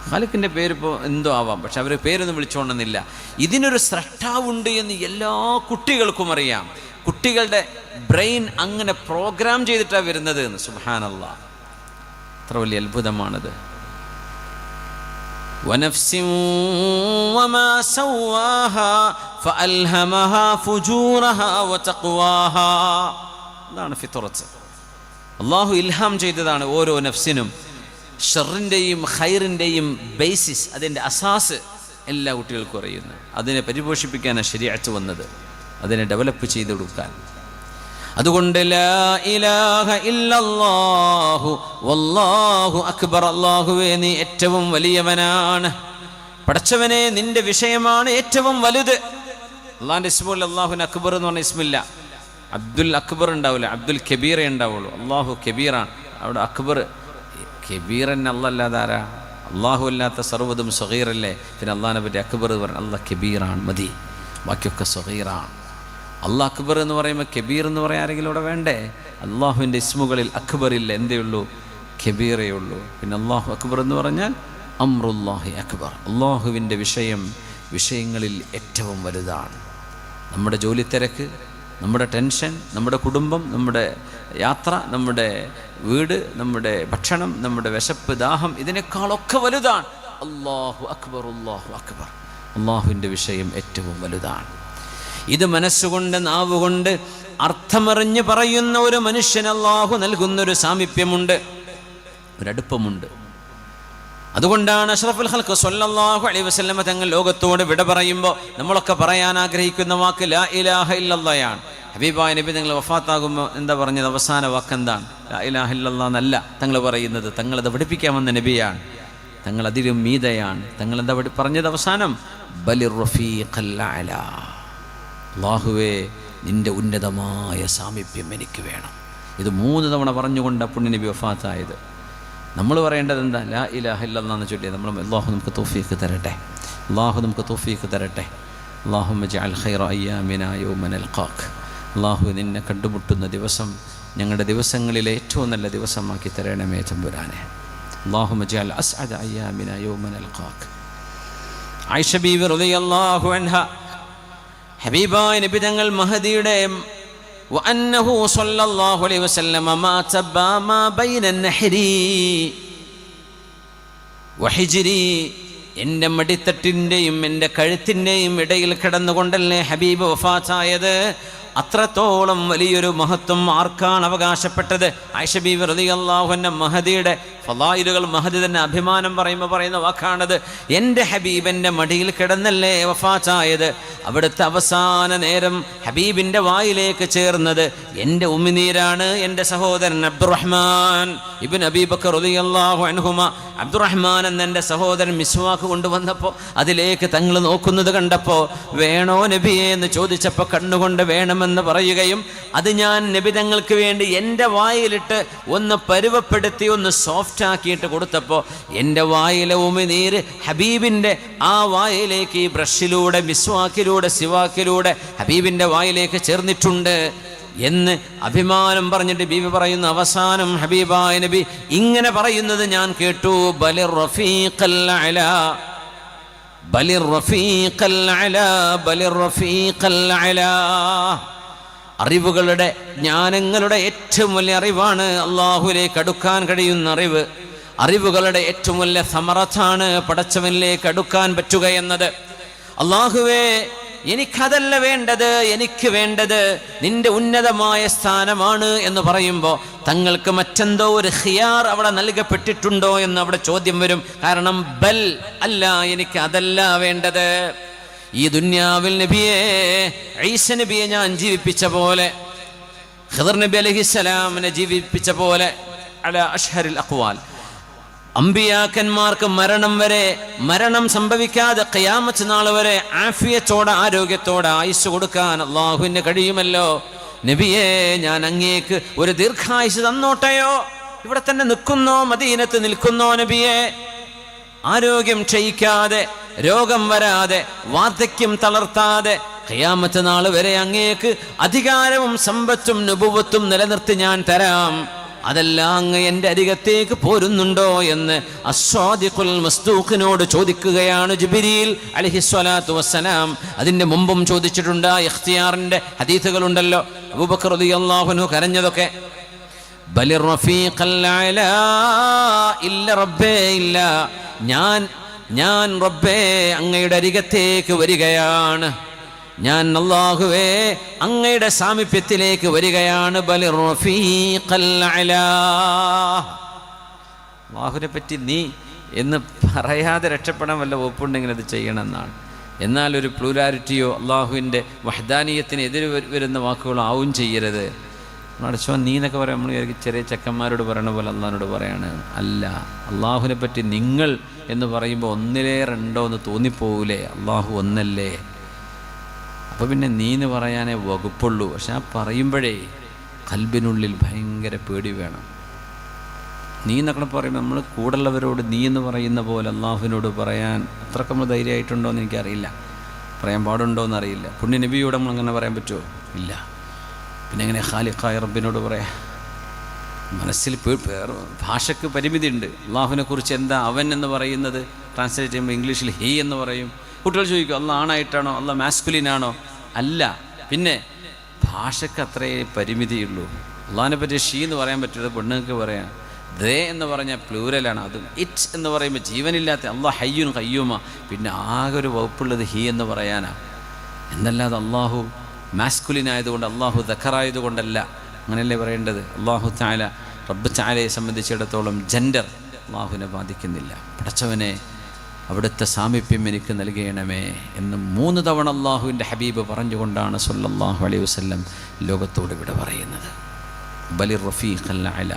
[SPEAKER 1] ഖാലിഖിൻ്റെ പേരിപ്പോൾ എന്തോ ആവാം, പക്ഷെ അവർ പേരൊന്നും വിളിച്ചോണമെന്നില്ല. ഇതിനൊരു സ്രഷ്ടാവുണ്ട് എന്ന് എല്ലാ കുട്ടികൾക്കും അറിയാം. കുട്ടികളുടെ ബ്രെയിൻ അങ്ങനെ പ്രോഗ്രാം ചെയ്തിട്ടാണ് വരുന്നത് എന്ന്. സുബ്ഹാനല്ലാഹ്, അത്ര വലിയ അത്ഭുതമാണത്. വനഫ്സിൻ വമാ സവ്വാഹാ ഫഅൽഹമഹാ ഫുജൂറഹാ വതഖ്വാഹാ. അതാണ് ഫിത്രത്ത്. അല്ലാഹു ഇൽഹാം ചെയ്തതാണ് ഓരോ നഫ്സിനും. ഷർറിൻ്റെയും ഖൈറിൻ്റെയും ബേസിസ്, അതിൻ്റെ അസാസ് എല്ലാ കുട്ടികൾക്കും അറിയുന്നത്. അതിനെ പരിപോഷിപ്പിക്കാനാണ് ശരീഅത്ത് വന്നത്, അതിനെ ഡെവലപ്പ് ചെയ്ത് കൊടുക്കാൻ. അതുകൊണ്ട് ലാ ഇലാഹ ഇല്ലല്ലാഹു വല്ലാഹു അക്ബർ. അല്ലാഹുവേ, നീ ഏറ്റവും വലിയവനാണ്. പടച്ചവനെ, നിന്റെ വിഷയമാണ് ഏറ്റവും വലുത്. അള്ളാഹിൻ്റെ ഇസ്മുൽ അല്ലാഹുവിന് അക്ബർ എന്ന് പറഞ്ഞ ഇസ്മില്ല. അബ്ദുൽ അക്ബർ ഉണ്ടാവില്ല, അബ്ദുൽ കബീറേ ഉണ്ടാവുള്ളൂ. അള്ളാഹു കബീറാണ്. അവിടെ അക്ബർ കബീറൻ അല്ലാതെ ആരാ? അള്ളാഹു അല്ലാത്ത സർവ്വതും സഗീറല്ലേ. പിന്നെ അള്ളാഹിനെ പറ്റി അക്ബർ പറഞ്ഞു, അള്ളാഹ് കബീറാണ് മതി, ബാക്കിയൊക്കെ സഗീറാണ്. അള്ളാഹ് അക്ബർ എന്ന് പറയുമ്പോൾ കബീർ എന്ന് പറയാൻ ആരെങ്കിലും ഇവിടെ വേണ്ടേ? അള്ളാഹുവിൻ്റെ ഇസ്മുകളിൽ അക്ബറില്ല, എന്തേ ഉള്ളൂ? കബീറേ ഉള്ളൂ. പിന്നെ അള്ളാഹു അക്ബർ എന്ന് പറഞ്ഞാൽ അംറുല്ലാഹി അക്ബർ, അള്ളാഹുവിൻ്റെ വിഷയങ്ങളിൽ ഏറ്റവും വലുതാണ്. നമ്മുടെ ജോലി തിരക്ക്, നമ്മുടെ ടെൻഷൻ, നമ്മുടെ കുടുംബം, നമ്മുടെ യാത്ര, നമ്മുടെ വീട്, നമ്മുടെ ഭക്ഷണം, നമ്മുടെ വിശപ്പ്, ദാഹം, ഇതിനേക്കാളൊക്കെ വലുതാണ് അല്ലാഹു അക്ബർ. അല്ലാഹു അക്ബർ, അള്ളാഹുവിൻ്റെ വിഷയം ഏറ്റവും വലുതാണ്. ഇത് മനസ്സുകൊണ്ട് നാവുകൊണ്ട് അർത്ഥമറിഞ്ഞ് പറയുന്ന ഒരു മനുഷ്യന് അല്ലാഹു നൽകുന്നൊരു സാമീപ്യമുണ്ട്, ഒരടുപ്പമുണ്ട്. അതുകൊണ്ടാണ് അഷ്റഫുൽ ഖൽഖ് സ്വല്ലല്ലാഹു അലൈഹി വസല്ലമ തങ്ങൾ ലോകത്തോട് വിട പറയുമ്പോൾ നമ്മളൊക്കെ പറയാൻ ആഗ്രഹിക്കുന്ന വാക്ക് ലാ ഇലാഹ ഇല്ലല്ലാഹയാണ്. ഹബീബായ നബി തങ്ങൾ വഫാത്താകുമ്പോൾ എന്താ പറഞ്ഞത്? അവസാന വാക്കെന്താണ്? ലാ ഇലാഹ ഇല്ലല്ലാഹ് എന്നല്ല തങ്ങൾ പറയുന്നത്, തങ്ങളത് പഠിപ്പിക്കാൻ വന്ന നബിയാണ്, തങ്ങൾ അതിലും മീതയാണ്. തങ്ങൾ എന്താ പറഞ്ഞത് അവസാനം? ബലിർ റഫീഖൽ അഅ്ലാ, അല്ലാഹുവേ നിൻ്റെ ഉന്നതമായ സാമീപ്യം എനിക്ക് വേണം. ഇത് 3 തവണ പറഞ്ഞുകൊണ്ട് പുണ്യ നബി വഫാത്തായത്. നമ്മൾ പറയേണ്ടത് എന്താ? ലാ ഇലാഹ ഇല്ലല്ലാഹ് എന്ന് ചൊല്ലി നമ്മൾ അല്ലാഹു നമുക്ക് തൗഫീഖ് തരട്ടെ, അല്ലാഹു നമുക്ക് തൗഫീഖ് തരട്ടെ. അല്ലാഹുമ്മ ജഅൽ ഖൈറ അയ്യാമിനാ യൗമ നൽഖാക്, അല്ലാഹു നിന്നെ കണ്ടുമുട്ടുന്ന ദിവസം ഞങ്ങളുടെ ദിവസങ്ങളിലെ ഏറ്റവും നല്ല ദിവസമാക്കി തരണമേ തമ്പുരാനെ. അല്ലാഹുമ്മ ജഅൽ അസ്അദ അയ്യാമിനാ യൗമ നൽഖാക്. ആയിഷ ബീവി റളിയല്ലാഹു അൻഹ, ഹബീബായ നബി തങ്ങൾ മഹദിയുടെ وأنه صلى الله عليه وسلم مات ما بين النحري وحجري, എൻ്റെ മടിത്തട്ടിൻ്റെയും എൻ്റെ കഴുത്തിൻ്റെയും ഇടയിൽ കിടന്നുകൊണ്ടല്ലേ ഹബീബ് വഫാത്തായത്. അത്രത്തോളം വലിയൊരു മഹത്വം ആർക്കാണ് അവകാശപ്പെട്ടത്? ആയിഷ ബീവി റളിയല്ലാഹു അൻഹ മഹദിയുടെ ഫളായിലുകൾ, മഹദി തന്നെ അഭിമാനം പറയുമ്പോൾ പറയുന്ന വാക്കാണത്. എൻ്റെ ഹബീബ് എൻ്റെ മടിയിൽ കിടന്നല്ലേ വഫാത്തായത്. അവിടുത്തെ അവസാന നേരം ഹബീബിൻ്റെ വായിലേക്ക് ചേർന്നത് എൻ്റെ ഉമിനീരാണ്. എൻ്റെ സഹോദരൻ അബ്ദുറഹ്മാൻ ഇബ്നു അബീ ബക്കർ റളിയല്ലാഹു അൻഹുമ, അബ്ദുറഹ്മാൻ എന്ന എൻ്റെ സഹോദരൻ മിസ്വാക്ക് കൊണ്ടുവന്നപ്പോൾ അതിലേക്ക് തങ്ങൾ നോക്കുന്നത് കണ്ടപ്പോൾ വേണോ നബിയെ എന്ന് ചോദിച്ചപ്പോൾ കണ്ണുകൊണ്ട് വേണമെന്ന് പറയുകയും അത് ഞാൻ നബി തങ്ങൾക്ക് വേണ്ടി എൻ്റെ വായിലിട്ട് ഒന്ന് പരുവപ്പെടുത്തി ഒന്ന് സോഫ്റ്റ് ആക്കിയിട്ട് കൊടുത്തപ്പോൾ എൻ്റെ വായിലെ ഉമിനീര് ഹബീബിൻ്റെ ആ വായിലേക്ക് ഈ ബ്രഷിലൂടെ, മിസ്വാക്കിലൂടെ, സിവാക്കിലൂടെ ഹബീബിൻ്റെ വായിലേക്ക് ചേർന്നിട്ടുണ്ട് എന്ന് അഭിമാനം പറഞ്ഞിട്ട് ബീവി പറയുന്ന അവസാനം ഹബീബായ നബി ഇങ്ങനെ പറയുന്നത് ഞാൻ കേട്ടു. ബലിർ റഫീഖൽ അഅ്ലാ, ബലിർ റഫീഖൽ അഅ്ലാ, ബലിർ റഫീഖൽ അഅ്ലാ. അറിവുകളുടെ, ജ്ഞാനങ്ങളുടെ ഏറ്റവും വലിയ അറിവാണ് അള്ളാഹുവിലേക്ക് അടുക്കാൻ കഴിയുന്ന അറിവ്. അറിവുകളുടെ ഏറ്റവും വലിയ സമറത്താണ് പടച്ചവനിലേക്ക് അടുക്കാൻ പറ്റുക എന്നത്. അള്ളാഹുവേ എനിക്കതല്ല വേണ്ടത്, എനിക്ക് വേണ്ടത് നിന്റെ ഉന്നതമായ സ്ഥാനമാണ് എന്ന് പറയുമ്പോൾ തങ്ങൾക്ക് മറ്റെന്തോ ഒരു ഖിയാർ അവിടെ നൽകപ്പെട്ടിട്ടുണ്ടോ എന്ന് അവിടെ ചോദ്യം വരും. കാരണം ബൽ അല്ല, എനിക്ക് അതല്ല വേണ്ടത്. ഈ ദുന്യാവിൽ നബിയെ, ഈസ നബിയെ ഞാൻ ജീവിപ്പിച്ച പോലെ, ഖിദർ നബി അലൈഹിസ്സലാമിനെ ജീവിപ്പിച്ച പോലെ, അലാ അഷ്ഹരിൽ അഖ്വാൽ, അമ്പിയാക്കന്മാർക്ക് മരണം വരെ, മരണം സംഭവിക്കാതെ ഖിയാമത്ത് നാൾ വരെ ആഫിയത്തോടെ, ആരോഗ്യത്തോടെ ആയുസ് കൊടുക്കാൻ അള്ളാഹുവിന് കഴിയുമല്ലോ. നബിയെ ഞാൻ അങ്ങേക്ക് ഒരു ദീർഘായുസ് തന്നോട്ടെയോ? ഇവിടെ തന്നെ നിൽക്കുന്നോ, മദീനത്ത് നിൽക്കുന്നോ നബിയെ? ആരോഗ്യം ക്ഷയിക്കാതെ, രോഗം വരാതെ, വാർദ്ധക്യം തളർത്താതെ ഖിയാമത്ത് നാൾ വരെ അങ്ങേക്ക് അധികാരവും സമ്പത്തും നുബുവത്തും നിലനിർത്തി ഞാൻ തരാം. അതെല്ലാം അങ്ങ് എൻ്റെ അരികത്തേക്ക് പോരുന്നുണ്ടോ എന്ന് അസ്വാദിഖുൽ മസ്ദൂഖിനോട് ചോദിക്കുകയാണ് ജിബ്രീൽ അലൈഹിസ്സലാത്തു വസ്സലാം. അതിൻ്റെ മുമ്പും ചോദിച്ചിട്ടുണ്ട്. ഇഖ്തിയാറിൻ്റെ ഹദീസുകളുണ്ടല്ലോ. അബൂബക്കർ റളിയല്ലാഹു അൻഹു കരഞ്ഞതൊക്കെ ബലിർ റഫീഖൽ അഅ്ലാ, ഇല്ല റബ്ബേ ഇല്ല, ഞാൻ റബ്ബേ അങ്ങയുടെ അരികത്തേക്ക് വരികയാണ്, ഞാൻ അല്ലാഹുവേ അങ്ങയുടെ സാമീപ്യത്തിലേക്ക് വരികയാണ്. ബലിർ റഫീഖൽ അഅ്ലാ. അല്ലാഹുവിനെ പറ്റി നീ എന്ന് പറയാതെ രക്ഷപ്പെടാൻ വല്ല വകുപ്പുണ്ടെങ്കിൽ അത് ചെയ്യണമെന്നാണ്. എന്നാൽ ഒരു പ്ലൂരാലിറ്റിയോ അള്ളാഹുവിൻ്റെ വഹ്ദാനിയത്തിന് എതിര് വരുന്ന വാക്കുകളോ ആവും ചെയ്യരുത്. അടച്ചോ നീ എന്നൊക്കെ പറയാം. നമ്മൾ ചെറിയ ചെക്കന്മാരോട് പറയണ പോലെ അള്ളാഹിനോട് പറയാണ്. അല്ല, അള്ളാഹുവിനെ പറ്റി നിങ്ങൾ എന്ന് പറയുമ്പോൾ ഒന്നിലേ രണ്ടോ എന്ന് തോന്നിപ്പോവില്ലേ? അള്ളാഹു ഒന്നല്ലേ? അപ്പോൾ പിന്നെ നീ എന്ന് പറയാനേ വകുപ്പുള്ളൂ. പക്ഷെ ആ പറയുമ്പോഴേ കൽബിനുള്ളിൽ ഭയങ്കര പേടി വേണം. നീ എന്നൊക്കെ പറയുമ്പോൾ നമ്മൾ കൂടുള്ളവരോട് നീ എന്ന് പറയുന്ന പോലെ അള്ളാഹുവിനോട് പറയാൻ അത്രക്ക് നമ്മൾ ധൈര്യമായിട്ടുണ്ടോ എന്ന് എനിക്കറിയില്ല, പറയാൻ പാടുണ്ടോ എന്നറിയില്ല. പുണ്യ നബിയോട് നമ്മളങ്ങനെ പറയാൻ പറ്റുമോ? ഇല്ല. പിന്നെ എങ്ങനെ ഖാലിഖായ റബ്ബിനോട് പറയാം? മനസ്സിൽ ഭാഷയ്ക്ക് പരിമിതി ഉണ്ട്. അള്ളാഹുവിനെ കുറിച്ച് എന്താ അവൻ എന്ന് പറയുന്നത് ട്രാൻസ്ലേറ്റ് ചെയ്യുമ്പോൾ ഇംഗ്ലീഷിൽ ഹീ എന്ന് പറയും. കുട്ടികൾ ചോദിക്കും അള്ളാഹ് ആണായിട്ടാണോ അള്ളാഹ് മാസ്കുലിനാണോ? അല്ല. പിന്നെ ഭാഷയ്ക്ക് അത്രേ പരിമിതിയുള്ളൂ. അള്ളാഹിനെ പറ്റി ഷീ എന്ന് പറയാൻ പറ്റില്ല, പെണ്ണുങ്ങൾക്ക് പറയാം. ദേ എന്ന് പറഞ്ഞാൽ പ്ലൂരലാണ്. അതും ഇറ്റ് എന്ന് പറയുമ്പോൾ ജീവനില്ലാത്ത അള്ളാഹ് ഹയ്യുൻ ഖയ്യൂമ. പിന്നെ ആകെ ഒരു വകുപ്പുള്ളത് ഹീ എന്ന് പറയാനാണ്. എന്നല്ലാതെ അള്ളാഹു മാസ്കുലിനായതുകൊണ്ട് അള്ളാഹു ദഖറായതുകൊണ്ടല്ല. അങ്ങനെയല്ലേ പറയേണ്ടത്? അള്ളാഹു തആല റബ്ബ് തആലയെ സംബന്ധിച്ചിടത്തോളം ജെൻഡർ അള്ളാഹുവിനെ ബാധിക്കുന്നില്ല. പടച്ചവനെ അവിടുത്തെ സാമീപ്യം എനിക്ക് നൽകണമേ എന്ന് 3 തവണ അള്ളാഹുവിൻ്റെ ഹബീബ് പറഞ്ഞുകൊണ്ടാണ് സല്ലല്ലാഹു അലൈഹി വസല്ലം ലോകത്തോട് വിട പറയുന്നത്. ബലിർ റഫീഖൽ അല.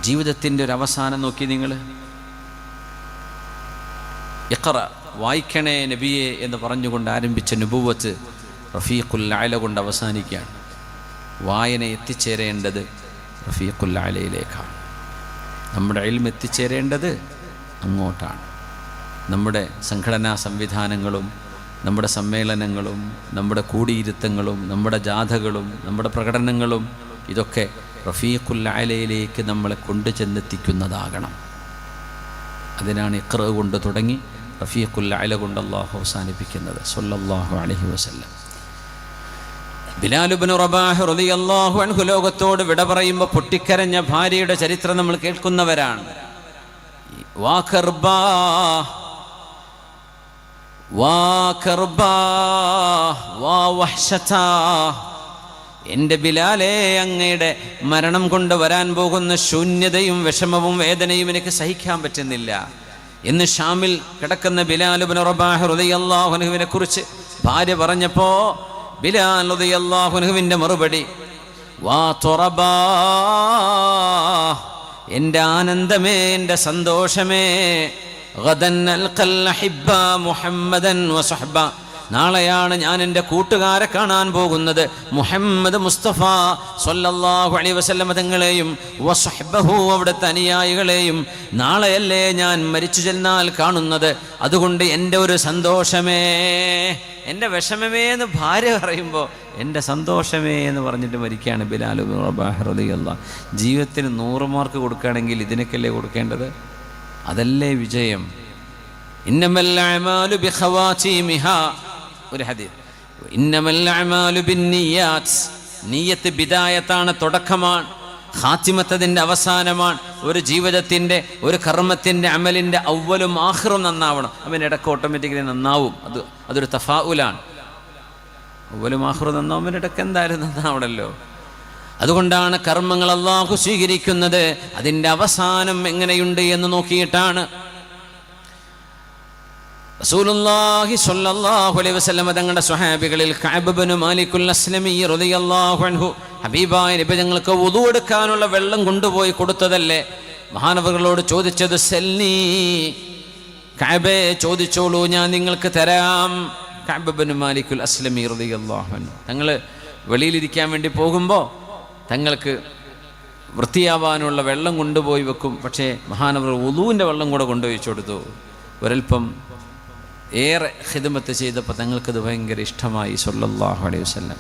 [SPEAKER 1] ജീവിതത്തിൻ്റെ ഒരു അവസാനം നോക്കി നിങ്ങൾ. ഇഖ്റ, വായിക്കണേ നബിയെ എന്ന് പറഞ്ഞുകൊണ്ട് ആരംഭിച്ച നുബുവത്ത് റഫീഖുൽ അല കൊണ്ട് അവസാനിക്കുകയാണ്. വായന എത്തിച്ചേരേണ്ടത് റഫീഖുൽ അലയിലേക്കാണ്. നമ്മുടെ ഇൽമ് എത്തിച്ചേരേണ്ടത് അങ്ങോട്ടാണ്. നമ്മുടെ സംഘടനാ സംവിധാനങ്ങളും നമ്മുടെ സമ്മേളനങ്ങളും നമ്മുടെ കൂടിയിരുത്തങ്ങളും നമ്മുടെ ജാഥകളും നമ്മുടെ പ്രകടനങ്ങളും ഇതൊക്കെ റഫീഖുൽ അലയിലേക്ക് നമ്മളെ കൊണ്ടുചെന്നെത്തിക്കുന്നതാകണം. അതിനാണ് ഇഖ്റ കൊണ്ട് തുടങ്ങി റഫീഖുൽ അല കൊണ്ട് അള്ളാഹു അവസാനിപ്പിക്കുന്നത് സല്ലല്ലാഹു അലൈഹി വസല്ലം. ബിലാൽ ഇബ്നു റബാഹ് റളിയല്ലാഹു അൻഹു ലോകത്തോട് വിട പറയുമ്പോൾ പൊട്ടിക്കരഞ്ഞ ഭാര്യയുടെ ചരിത്രം നമ്മൾ കേൾക്കുന്നവരാണ്. വാ കർബാ വാ കർബാ വാ വഹ്ശതാ. എൻ്റെ ബിലാലേ, അങ്ങയുടെ മരണം കൊണ്ട് വരാൻ പോകുന്ന ശൂന്യതയും വിഷമവും വേദനയും എനിക്ക് സഹിക്കാൻ പറ്റുന്നില്ല എന്ന് ഷാമിൽ കിടക്കുന്ന ബിലാൽ ഇബ്നു റബാഹ് റളിയല്ലാഹു അൻഹുവിനെ കുറിച്ച് ഭാര്യ പറഞ്ഞപ്പോൾ ബിലാൽ റളിയല്ലാഹു അൻഹുവിൻ്റെ മറുപടി വാ തുറബാ, എൻ്റെ ആനന്ദമേ, എൻ്റെ സന്തോഷമേ, ഗദൻ അൽഖൽ അഹിബ്ബ മുഹമ്മദൻ വസഹബ. നാളെയാണ് ഞാൻ എൻ്റെ കൂട്ടുകാരെ കാണാൻ പോകുന്നത്, മുഹമ്മദ് മുസ്തഫ സ്വല്ലല്ലാഹു അലൈഹി വസല്ലം തങ്ങളെയും വസഹബഹു അവിടുത്തെ അനുയായികളെയും നാളെയല്ലേ ഞാൻ മരിച്ചു ചെന്നാൽ കാണുന്നത്. അതുകൊണ്ട് എൻ്റെ ഒരു സന്തോഷമേ, എൻ്റെ വിഷമമേ എന്ന് ഭാര്യ പറയുമ്പോൾ എൻ്റെ സന്തോഷമേ എന്ന് പറഞ്ഞിട്ട് മരിക്കുകയാണ് ബിലാൽ ഇബ്നു റബാഹ് റളിയല്ലാഹു. ജീവിതത്തിന് 100 മാർക്ക് കൊടുക്കുകയാണെങ്കിൽ ഇതിനൊക്കെയല്ലേ കൊടുക്കേണ്ടത്? അതല്ലേ വിജയം. ഇന്നമൽ അഅമാലു ബിഖവാതീമിഹാ, ഒരു ഹദീസ്, ഇന്നമൽ അഅമാലു ബിന്നിയാത്ത്. നിയ്യത്ത് ബിദായത്താണ്, തുടക്കമാണ്. ഖാത്തിമത്ത് അതിൻ്റെ അവസാനമാണ്. ഒരു ജീവിതത്തിൻ്റെ ഒരു കർമ്മത്തിൻ്റെ അമലിൻ്റെ അവലും ആഖിറും നന്നാവണം. അവൻ ഇടയ്ക്ക് ഓട്ടോമാറ്റിക്കലി നന്നാവും. അതൊരു തഫാഉലാണ്. അവലും ആഖിറും നന്നാവുമ്പോൾ ഇടയ്ക്ക് എന്തായാലും നന്നാവണമല്ലോ. അതുകൊണ്ടാണ് കർമ്മങ്ങൾ അല്ലാഹു സ്വീകരിക്കുന്നത് അതിൻ്റെ അവസാനം എങ്ങനെയുണ്ട് എന്ന് നോക്കിയിട്ടാണ്. റസൂലുള്ളാഹി സ്വല്ലല്ലാഹു അലൈഹി വസല്ലം തങ്ങളുടെ സ്വഹാബികളിൽ കഅബ് ഇബ്നു മാലിക്കുൽ അസ്ലമി റളിയല്ലാഹു അൻഹു ഹബീബായ നബി തങ്ങൾക്ക് വുദു എടുക്കാനുള്ള വെള്ളം കൊണ്ടുപോയി കൊടുത്തതല്ലേ? മഹാനവറുകളോട് ചോദിച്ചത് സല്ലി, കഅബേ ചോദിച്ചോളൂ, ഞാൻ നിങ്ങൾക്ക് തരാം. കഅബ് ഇബ്നു മാലിക്കുൽ അസ്ലമി റളിയല്ലാഹു അൻഹു തങ്ങൾ വെളിയിലിരിക്കാൻ വേണ്ടി പോകുമ്പോൾ തങ്ങൾക്ക് വൃത്തിയാവാനുള്ള വെള്ളം കൊണ്ടുപോയി വെക്കും. പക്ഷേ മഹാനവർ വുദൂവിൻ്റെ വെള്ളം കൂടെ കൊണ്ടുപോയിച്ചു കൊടുത്തു. ഒരൽപ്പം ഏറെ ഖിദ്മത്ത് ചെയ്തപ്പോൾ തങ്ങൾക്കത് ഭയങ്കര ഇഷ്ടമായി സ്വല്ലല്ലാഹു അലൈഹി വസല്ലം.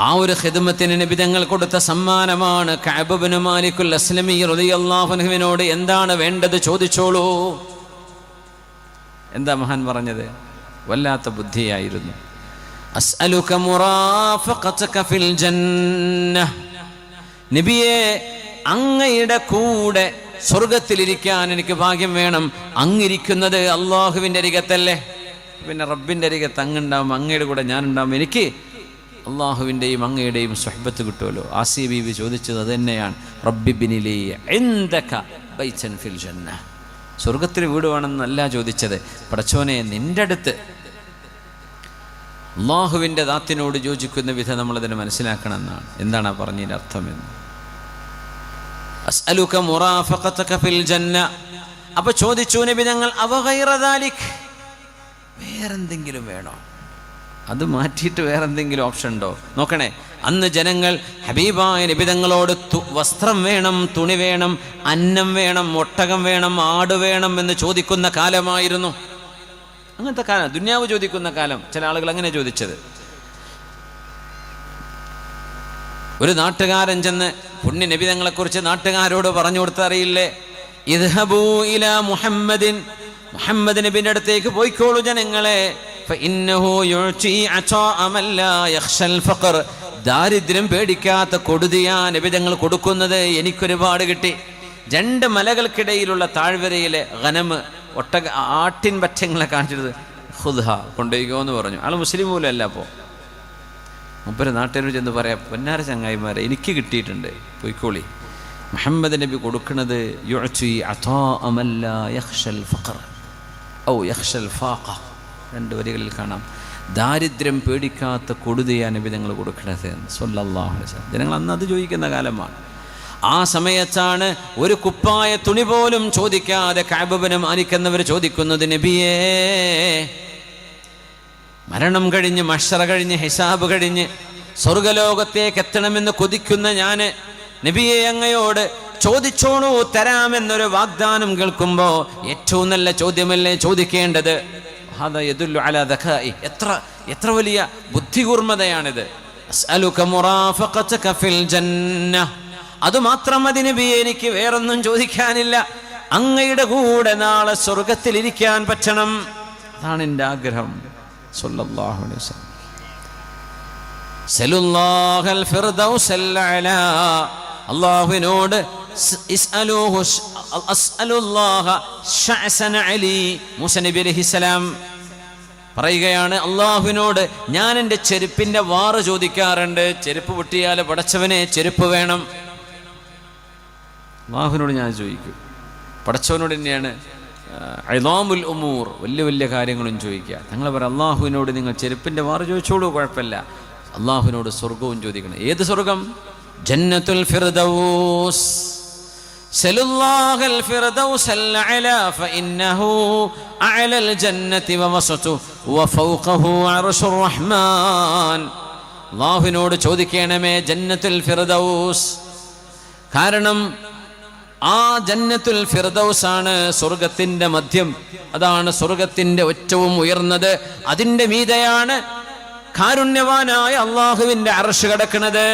[SPEAKER 1] ആ ഒരു ഖിദ്മത്തിന് നബി തങ്ങൾ കൊടുത്ത സമ്മാനമാണ്. കഅബ് ഇബ്നു മാലിക്കുൽ അസ്ലമി റളിയല്ലാഹു അൻഹുവിനോട് എന്താണ് വേണ്ടത് ചോദിച്ചോളൂ. എന്താ മഹാൻ പറഞ്ഞത്? വല്ലാത്ത ബുദ്ധിയായിരുന്നു. അസ്അലുക മുറാഫഖതക ഫിൽ ജന്നഹ്, നബിയേ അങ്ങയുടെ കൂടെ സ്വർഗത്തിലിരിക്കാൻ എനിക്ക് ഭാഗ്യം വേണം. അങ്ങിരിക്കുന്നത് അള്ളാഹുവിൻ്റെ അരികത്തല്ലേ? പിന്നെ റബ്ബിൻ്റെ അരികത്ത് അങ്ങുണ്ടാവും, അങ്ങയുടെ കൂടെ ഞാനുണ്ടാവും. എനിക്ക് അള്ളാഹുവിൻ്റെയും അങ്ങയുടെയും സുഹബത്ത് കിട്ടുമല്ലോ. ആസിയ ബീവി ചോദിച്ചത് അത് തന്നെയാണ്. റബ്ബി ബിനിലി ഇൻദക ബൈതൻ ഫിൽ ജന്നഹ്, സ്വർഗത്തിൽ വീട് വേണമെന്നല്ല ചോദിച്ചത്. പടച്ചോനെ നിൻ്റെ അടുത്ത് അള്ളാഹുവിൻ്റെ ദാത്തിനോട് യോജിക്കുന്ന വിധം നമ്മളതിനെ മനസ്സിലാക്കണം എന്നാണ്. എന്താണ് ആ പറഞ്ഞതിൻ്റെ അർത്ഥമെന്ന്? അസ്അലുക മുറാഫഖതക ഫിൽ ജന്ന. അപ്പോൾ ചോദിച്ചു നബി തങ്ങൾ അവ ഗൈറ ദാലിക്, വേറെന്തെങ്കിലും വേണോ? അത് മാറ്റിയിട്ട് വേറെ എന്തെങ്കിലും ഓപ്ഷൻ ഉണ്ടോ? നോക്കണേ, അന്ന് ജനങ്ങൾ ഹബീബായ നബി തങ്ങളോട് വസ്ത്രം വേണം, തുണി വേണം, അന്നം വേണം, ഒട്ടകം വേണം, ആട് വേണം എന്ന് ചോദിക്കുന്ന കാലമായിരുന്നു. അങ്ങനത്തെ കാലം, ദുന്യാവ് ചോദിക്കുന്ന കാലം. ചില ആളുകൾ അങ്ങനെ ചോദിച്ചത്. ഒരു നാട്ടുകാരൻ ചെന്ന് പുണ്യ നബി തങ്ങളെക്കുറിച്ച് നാട്ടുകാരോട് പറഞ്ഞു കൊടുത്തറിയില്ലേ, ഇദ്ഹബൂ ഇലാ മുഹമ്മദിൻ, മുഹമ്മദ് നബിന്റെ അടുത്തേക്ക് പോയിക്കോളൂ ജനങ്ങളെ, ഫഇന്നഹു യുഅതി അതാഅ മൻ ലാ യഖ്ശൽ ഫഖർ, ദാരിദ്ര്യം പേടിക്കാത്ത കൊടുതിയാ നബി തങ്ങൾ കൊടുക്കുന്നത് എനിക്കൊരുപാട് കിട്ടി. 2 മലകൾക്കിടയിലുള്ള താഴ്വരയിലെ ഗനമ്, ഒട്ടക, ആട്ടിൻ പറ്റങ്ങളെ കാണിച്ചിട്ട് ഖുദ്ഹ, കൊണ്ടുപോയിക്കോ എന്ന് പറഞ്ഞു. ആൾ മുസ്ലിം പോലും അല്ല. അപ്പോൾ മുമ്പൊരു നാട്ടുകാരോട് ചെന്ന് പറയാം, പൊന്നാര ചങ്ങായിമാരെ എനിക്ക് കിട്ടിയിട്ടുണ്ട്, പോയിക്കോളി. മുഹമ്മദ് നബി കൊടുക്കുന്നത് യുഅതി അതാഅ മൻ ലാ യഖ്ശൽ ഫഖർ ഔ യഖ്ശൽ ഫാഖ, 2 വരികളിൽ കാണാം, ദാരിദ്ര്യം പേടിക്കാത്ത കൊടുതിയാ നബി തങ്ങൾ കൊടുക്കണത് സ്വല്ലല്ലാഹു അലൈഹി വസല്ലം. ജനങ്ങൾ അന്ന് അത് ചോദിക്കുന്ന കാലമാണ്. ആ സമയത്താണ് ഒരു കുപ്പായ തുണി പോലും ചോദിക്കാതെ കഅബ് ഇബ്നു മാലിക് എന്നവർ ചോദിക്കുന്നത്, നബിയേ, മരണം കഴിഞ്ഞ്, മഹ്ശറ കഴിഞ്ഞ്, ഹിസാബ് കഴിഞ്ഞ് സ്വർഗലോകത്തേക്ക് എത്തണമെന്ന് കൊതിക്കുന്ന ഞാൻ നബിയെ അങ്ങയോട് ചോദിച്ചോളൂ, തരാമെന്നൊരു വാഗ്ദാനം കേൾക്കുമ്പോൾ ഏറ്റവും നല്ല ചോദ്യമല്ലേ ചോദിക്കേണ്ടത്? എത്ര വലിയ ബുദ്ധികൂർമ്മതയാണിത്. അതുമാത്രം മതി നബിയെ, എനിക്ക് വേറൊന്നും ചോദിക്കാനില്ല, അങ്ങയുടെ കൂടെ നാളെ സ്വർഗത്തിൽ ഇരിക്കാൻ പറ്റണം, അതാണ് എൻ്റെ ആഗ്രഹം. സല്ലല്ലാഹു അലൈഹി വസല്ലം. സലുല്ലാഹൽ ഫിർദൗസൽ അലാ, അല്ലാഹുവിനോട് അസ്അലുല്ലാഹ ശഅസന അലി, മൂസ നബി അലൈഹിസ്സലാം പറയുകയാണ്, അല്ലാഹുവിനോട് ഞാൻ എൻ്റെ ചെരുപ്പിൻ്റെ വാറ് ചോദിക്കാറുണ്ട്, ചെരുപ്പ് പൊട്ടിയാൽ പടച്ചവനെ ചെരുപ്പ് വേണം. അല്ലാഹുവിനോട് ഞാൻ ചോദിക്കും. പടച്ചവനോട് തന്നെയാണ് ഇളാമുൽ ഉമൂർ, വലിയ വലിയ കാര്യങ്ങളും ചോദിക്കുക. തങ്ങൾ പറയാം, അള്ളാഹുവിനോട് നിങ്ങൾ ചെരുപ്പിൻ്റെ വാറ് ചോദിച്ചോളൂ, കുഴപ്പമില്ല. അള്ളാഹുവിനോട് സ്വർഗവും ചോദിക്കണം. ഏത് സ്വർഗം? ജന്നത്തുൽ ഫിർദൗസ്. സലുല്ലാഹൽ ഫിർദൗസൽ അലാ ഫഇന്നഹു അഅലൽ ജന്നതി വവസതു വഫൗഖഹു അർശുർ റഹ്മാൻ. അള്ളാഹുവിനോട് ചോദിക്കണമേ ജന്നത്തുൽ ഫിർദൗസ്. കാരണം ആ ജന്നത്തുൽ ഫിർദൗസാണ് സ്വർഗത്തിന്റെ മധ്യം, അതാണ് സ്വർഗത്തിന്റെ ഏറ്റവും ഉയർന്നത്. അതിൻ്റെ മീതെയാണ് കാരുണ്യവാനായ അള്ളാഹുവിന്റെ അർശ് കിടക്കുന്നത്.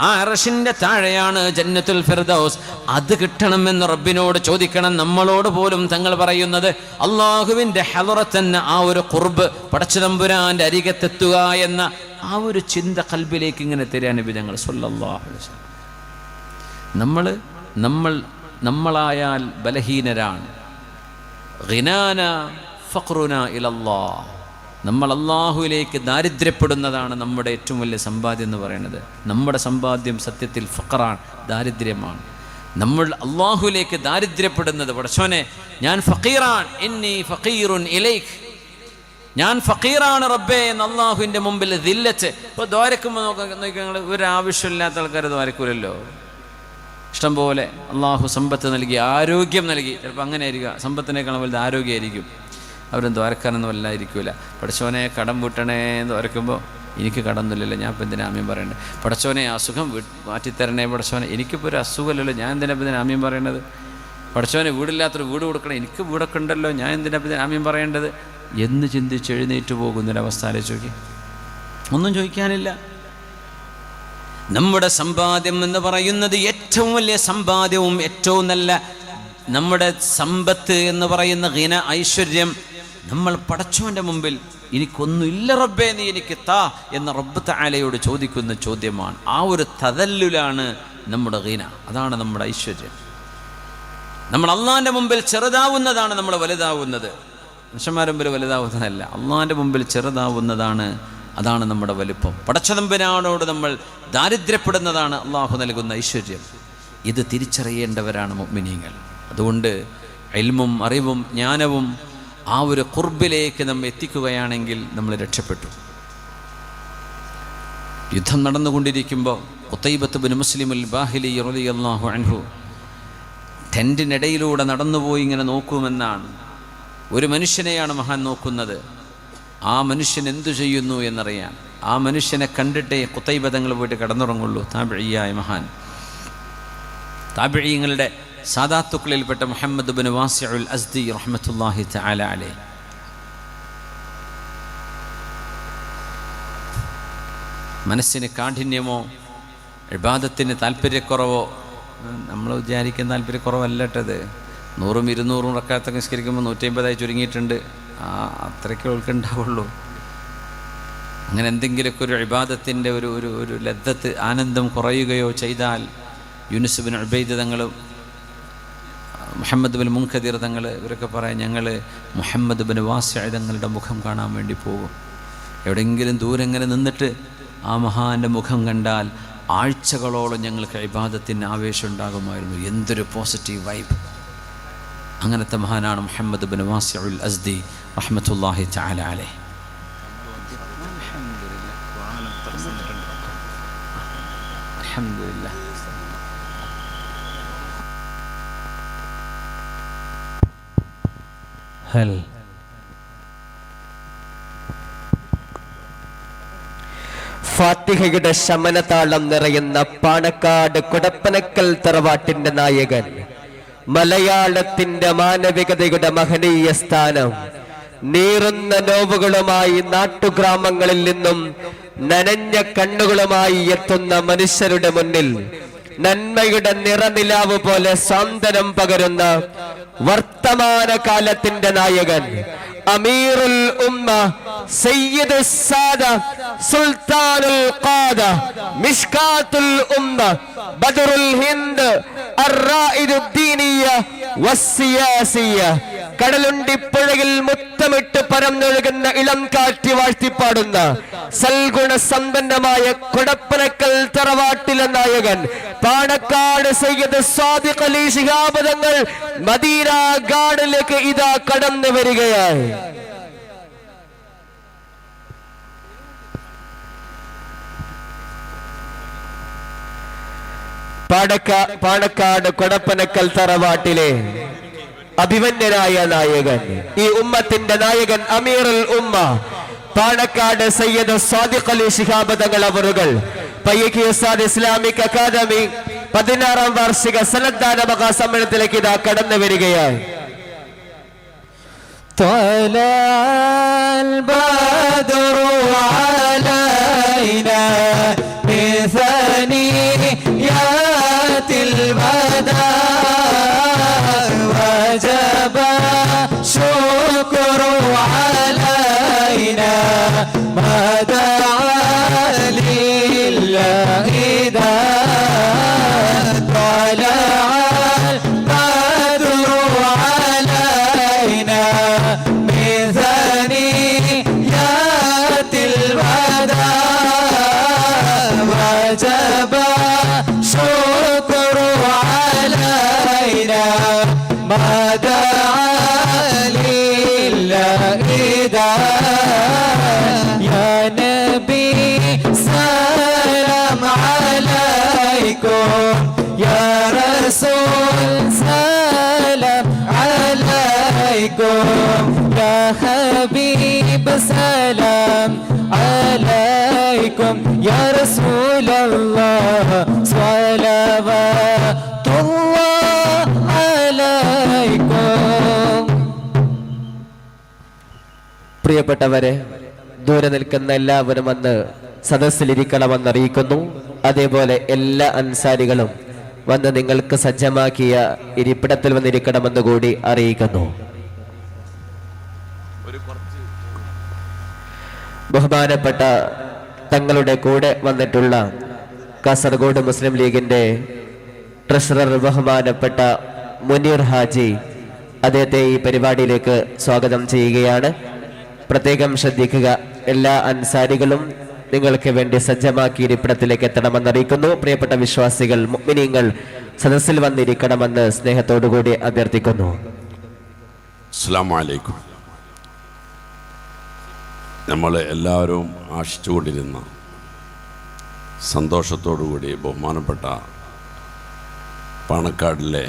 [SPEAKER 1] ആ അർശിന്റെ താഴെയാണ് ജന്നത്തുൽ ഫിർദൗസ്. അത് കിട്ടണമെന്ന് റബ്ബിനോട് ചോദിക്കണം. നമ്മളോട് പോലും തങ്ങൾ പറയുന്നത് അള്ളാഹുവിന്റെ ഹളറത്തന്നെ ആ ഒരു ഖുർബ്, പടച്ചതമ്പുരാന്റെ അരികത്തെത്തുക എന്ന ആ ഒരു ചിന്ത കൽബിലേക്ക് ഇങ്ങനെ തരാൻ നബി തങ്ങൾ സ്വല്ലല്ലാഹു അലൈഹി വസല്ലം. നമ്മളായാൽ ബലഹീനരാണ്. ഗിനാന ഫഖ്റുന ഇലല്ലാഹ്, നമ്മൾ അള്ളാഹുവിലേക്ക് ദാരിദ്ര്യപ്പെടുന്നതാണ് നമ്മുടെ ഏറ്റവും വലിയ സമ്പാദ്യം എന്ന് പറയുന്നത്. നമ്മുടെ സമ്പാദ്യം സത്യത്തിൽ ഫഖറാണ്, ദാരിദ്ര്യമാണ്. നമ്മൾ അള്ളാഹുവിലേക്ക് ദാരിദ്ര്യപ്പെടുന്നത്, പടച്ചോനെ ഞാൻ ഫഖീറാൻ, ഇന്നി ഫഖീറുൻ ഇലൈക്, ഞാൻ ഫഖീറാണ് റബ്ബേ എന്ന് അള്ളാഹുവിൻ്റെ മുമ്പിൽ ദില്ലത്ത്. ഇപ്പോൾ ദ്വാരക്കുമ്പോൾ നോക്കുക, ഒരു ആവശ്യമില്ലാത്ത ആൾക്കാർ ദ്വാരക്കൂലല്ലോ. ഇഷ്ടം പോലെ അള്ളാഹു സമ്പത്ത് നൽകി, ആരോഗ്യം നൽകി. ചിലപ്പോൾ അങ്ങനെ ആയിരിക്കുക, സമ്പത്തിനേക്കാൾ വലുത് ആരോഗ്യമായിരിക്കും. അവരും ദ്വാരക്കാനൊന്നും വല്ലായിരിക്കില്ല. പടച്ചോനെ കടം വീട്ടണേ എന്ന് ദ്വാരക്കുമ്പോൾ എനിക്ക് കടമൊന്നുമില്ലല്ലോ, ഞാൻ ഇപ്പം എന്തിനാ ആമ്യം പറയണ്ടത്? പടച്ചോനെ അസുഖം മാറ്റിത്തരണേ പടച്ചോനെ, എനിക്കിപ്പോൾ ഒരു അസുഖമല്ലല്ലോ, ഞാൻ എന്തിനാ ഇപ്പം ഇതിന് ആമ്യം പറയേണ്ടത്? പടച്ചോനെ വീടില്ലാത്തൊരു വീട് കൊടുക്കണം, എനിക്ക് വീടൊക്കെ ഉണ്ടല്ലോ, ഞാൻ എന്തിനാ ഇപ്പം ഇതിന് ആമ്യം പറയേണ്ടത് എന്ന് ചിന്തിച്ച് എഴുന്നേറ്റ് പോകുന്നൊരവസ്ഥ ആലോചിച്ച് നോക്കി. ഒന്നും ചോദിക്കാനില്ല. നമ്മുടെ സമ്പാദ്യം എന്ന് പറയുന്നത് ഏറ്റവും വലിയ സമ്പാദ്യവും ഏറ്റവും നല്ല നമ്മുടെ സമ്പത്ത് എന്ന് പറയുന്ന ഗിന, ഐശ്വര്യം, നമ്മൾ പടച്ചോൻ്റെ മുമ്പിൽ എനിക്കൊന്നുമില്ല റബ്ബേ നീ എനിക്ക് താ എന്ന റബ്ബ് തആലയോട് ചോദിക്കുന്ന ചോദ്യമാണ്. ആ ഒരു തദല്ലുലാണ് നമ്മുടെ ഗിന, അതാണ് നമ്മുടെ ഐശ്വര്യം. നമ്മൾ അള്ളാഹിൻ്റെ മുമ്പിൽ ചെറുതാവുന്നതാണ് നമ്മൾ വലുതാവുന്നത്. മനുഷ്യന്മാരുടെ മുമ്പിൽ വലുതാവുന്നതല്ല, അള്ളാഹിൻ്റെ മുമ്പിൽ ചെറുതാവുന്നതാണ്, അതാണ് നമ്മുടെ വലുപ്പം. പടച്ചതമ്പനാനോട് നമ്മൾ ദാരിദ്ര്യപ്പെടുന്നതാണ് അള്ളാഹു നൽകുന്ന ഐശ്വര്യം. ഇത് തിരിച്ചറിയേണ്ടവരാണ് മുഅ്മിനീങ്ങൾ. അതുകൊണ്ട് ഇൽമും അറിവും ജ്ഞാനവും ആ ഒരു ഖുർബിലേക്ക് നമ്മെ എത്തിക്കുകയാണെങ്കിൽ നമ്മൾ രക്ഷപ്പെട്ടു. യുദ്ധം നടന്നുകൊണ്ടിരിക്കുമ്പോൾ ഖുതൈബത്ത് ബിൻ മുസ്ലിമുൽ ബാഹിലി റളിയല്ലാഹു അൻഹു ടെൻറ്റിനിടയിലൂടെ നടന്നുപോയി ഇങ്ങനെ നോക്കുമെന്നാണ്. ഒരു മനുഷ്യനെയാണ് മഹാൻ നോക്കുന്നത്. ആ മനുഷ്യൻ എന്തു ചെയ്യുന്നു എന്നറിയാൻ. ആ മനുഷ്യനെ കണ്ടിട്ടേ ഖുതൈബ തങ്ങൾ പോയിട്ട് കിടന്നുറങ്ങുള്ളൂ. താബിഈയായ മഹാൻ, താബിഈങ്ങളുടെ സാദാത്തുക്കളിൽപ്പെട്ട മുഹമ്മദ് ബിൻ വാസിഉൽ അസ്ദി റഹ്മത്തുള്ളാഹി തആല അലൈഹി. മനസ്സിന് കാഠിന്യമോ ഇബാദത്തിന് താല്പര്യക്കുറവോ, നമ്മൾ വിചാരിക്കുന്ന താല്പര്യക്കുറവല്ലട്ടത്. 100-200 റക്അത്തൊക്കെ നിസ്കരിക്കുമ്പോൾ 150 ചുരുങ്ങിയിട്ടുണ്ട്, അത്രയ്ക്ക് ഉൾക്കുണ്ടാവുള്ളൂ. അങ്ങനെ എന്തെങ്കിലുമൊക്കെ ഒരു ഇബാദത്തിൻ്റെ ഒരു ലദ്ദത്ത്, ആനന്ദം കുറയുകയോ ചെയ്താൽ യൂനുസ് ബിൻ ഉബൈദ് തങ്ങൾ, മുഹമ്മദ് ബിൻ മുൻകദിർ തങ്ങൾ, ഇവരൊക്കെ പറയാം, ഞങ്ങൾ മുഹമ്മദ് ബിൻ വാസിഅ തങ്ങളുടെ മുഖം കാണാൻ വേണ്ടി പോകും. എവിടെയെങ്കിലും ദൂരെ ഇങ്ങനെ നിന്നിട്ട് ആ മഹാൻ്റെ മുഖം കണ്ടാൽ ആഴ്ചകളോളം ഞങ്ങൾക്ക് ഇബാദത്തിന് ആവേശം ഉണ്ടാകുമായിരുന്നു. എന്തൊരു പോസിറ്റീവ് വൈബ്! അങ്ങനത്തെ മഹാനാണ് മുഹമ്മദ് ബിൻ വാസിഉൽ അസ്ദി റഹ്മത്തുള്ളാഹി തആല അലൈഹി. അൽഹംദുലില്ലാഹ്.
[SPEAKER 2] ഫാത്തിഹയുടെ ശമനതാളം നിറയുന്ന പാണക്കാട് കുടപ്പനക്കൽ തറവാട്ടിന്റെ നായകൻ, മലയാളത്തിന്റെ മാനവികതയുടെ മഹനീയ സ്ഥാനം, നീറുന്ന നോവുകളുമായി നാട്ടുഗ്രാമങ്ങളിൽ നിന്നും നനഞ്ഞ കണ്ണുകളുമായി എത്തുന്ന മനുഷ്യരുടെ മുന്നിൽ നന്മയുടെ നിറനിലാവ് പോലെ സാന്ത്വനം പകരുന്ന വർത്തമാനകാലത്തിന്റെ നായകൻ, അമീറുൽ ഉമ്മ, സയ്യിദ് സാദ, സുൽത്താനുൽ ഖാദ, മിഷ്കാത്തുൽ ഉമ്മ, ബദറുൽ ഹിന്ദ്, അർറായിദുദ്ദീനിയ വസ്സിയാസിയ, കടലുണ്ടിപ്പുഴയിൽ മുത്തമിട്ട് പരന്നൊഴുകുന്ന ഇളം കാറ്റ് വാഴ്ത്തിപ്പാടുന്ന സൽഗുണ സമ്പന്നമായ കുടപ്പനക്കൽ തറവാട്ടിലെ നായകൻ, പാണക്കാട് സയ്യിദ് സ്വാദിഖ് അലി ശിഹാബ് തങ്ങൾ മദീന ഗാർഡിലേക്ക് ഇതാ കടന്നു വരികയായി. പാണക്കാട് കൊടപ്പനക്കൽ തറവാട്ടിലെ അഭിമന്യനായ നായകൻ, ഈ ഉമ്മത്തിന്റെ നായകൻ, അമീറുൽ ഉമ്മ, പാണക്കാട് സയ്യിദ് സ്വാദിഖ് അലി ശിഹാബ് തങ്ങൾ അവറുകൾ പയ്യക്കി ഉസ്താദ് ഇസ്ലാമിക് അക്കാദമി 16ാം വാർഷിക സന്നദ്ധാന മഹാസമ്മേളനത്തിലേക്ക് ഇതാ കടന്നു വരികയായി.
[SPEAKER 3] شكر علينا ما دعا لله إذا طلع البدر علينا من ثنيات الوداع وجب شكر علينا ما دعا يا نبي سلام عليكم يا رسول سلام عليكم يا حبيب سلام عليكم يا رسول الله صلوات الله عليكم.
[SPEAKER 2] പ്രിയപ്പെട്ടവരെ, ദൂരെ നിൽക്കുന്ന എല്ലാവരും വന്ന് സദസ്സിലിരിക്കണമെന്ന് അറിയിക്കുന്നു. അതേപോലെ എല്ലാ അൻസാരികളും വന്ന് നിങ്ങൾക്ക് സജ്ജമാക്കിയ ഇരിപ്പിടത്തിൽ വന്നിരിക്കണമെന്ന് കൂടി അറിയിക്കുന്നു. ബഹുമാനപ്പെട്ട തങ്ങളുടെ കൂടെ വന്നിട്ടുള്ള കാസർഗോഡ് മുസ്ലിം ലീഗിന്റെ ട്രഷറർ ബഹുമാനപ്പെട്ട മുനീർ ഹാജി, അദ്ദേഹത്തെ ഈ പരിപാടിയിലേക്ക് സ്വാഗതം ചെയ്യുകയാണ്. പ്രത്യേകം ശ്രദ്ധിക്കുക, എല്ലാ അൻസാരികളും നിങ്ങൾക്ക് വേണ്ടി സജ്ജമാക്കി ഇരിപ്പിടത്തിലേക്ക് എത്തണമെന്നറിയിക്കുന്നു. പ്രിയപ്പെട്ട വിശ്വാസികൾ, മുഅ്മിനീങ്ങൾ സദസ്സിൽ വന്നിരിക്കണമെന്ന് സ്നേഹത്തോടുകൂടി അഭ്യർത്ഥിക്കുന്നു.
[SPEAKER 4] അസ്സലാമു അലൈക്കും. നമ്മൾ എല്ലാവരും ആശിച്ചുകൊണ്ടിരുന്ന സന്തോഷത്തോടുകൂടി ബഹുമാനപ്പെട്ട പാണക്കാടിലെ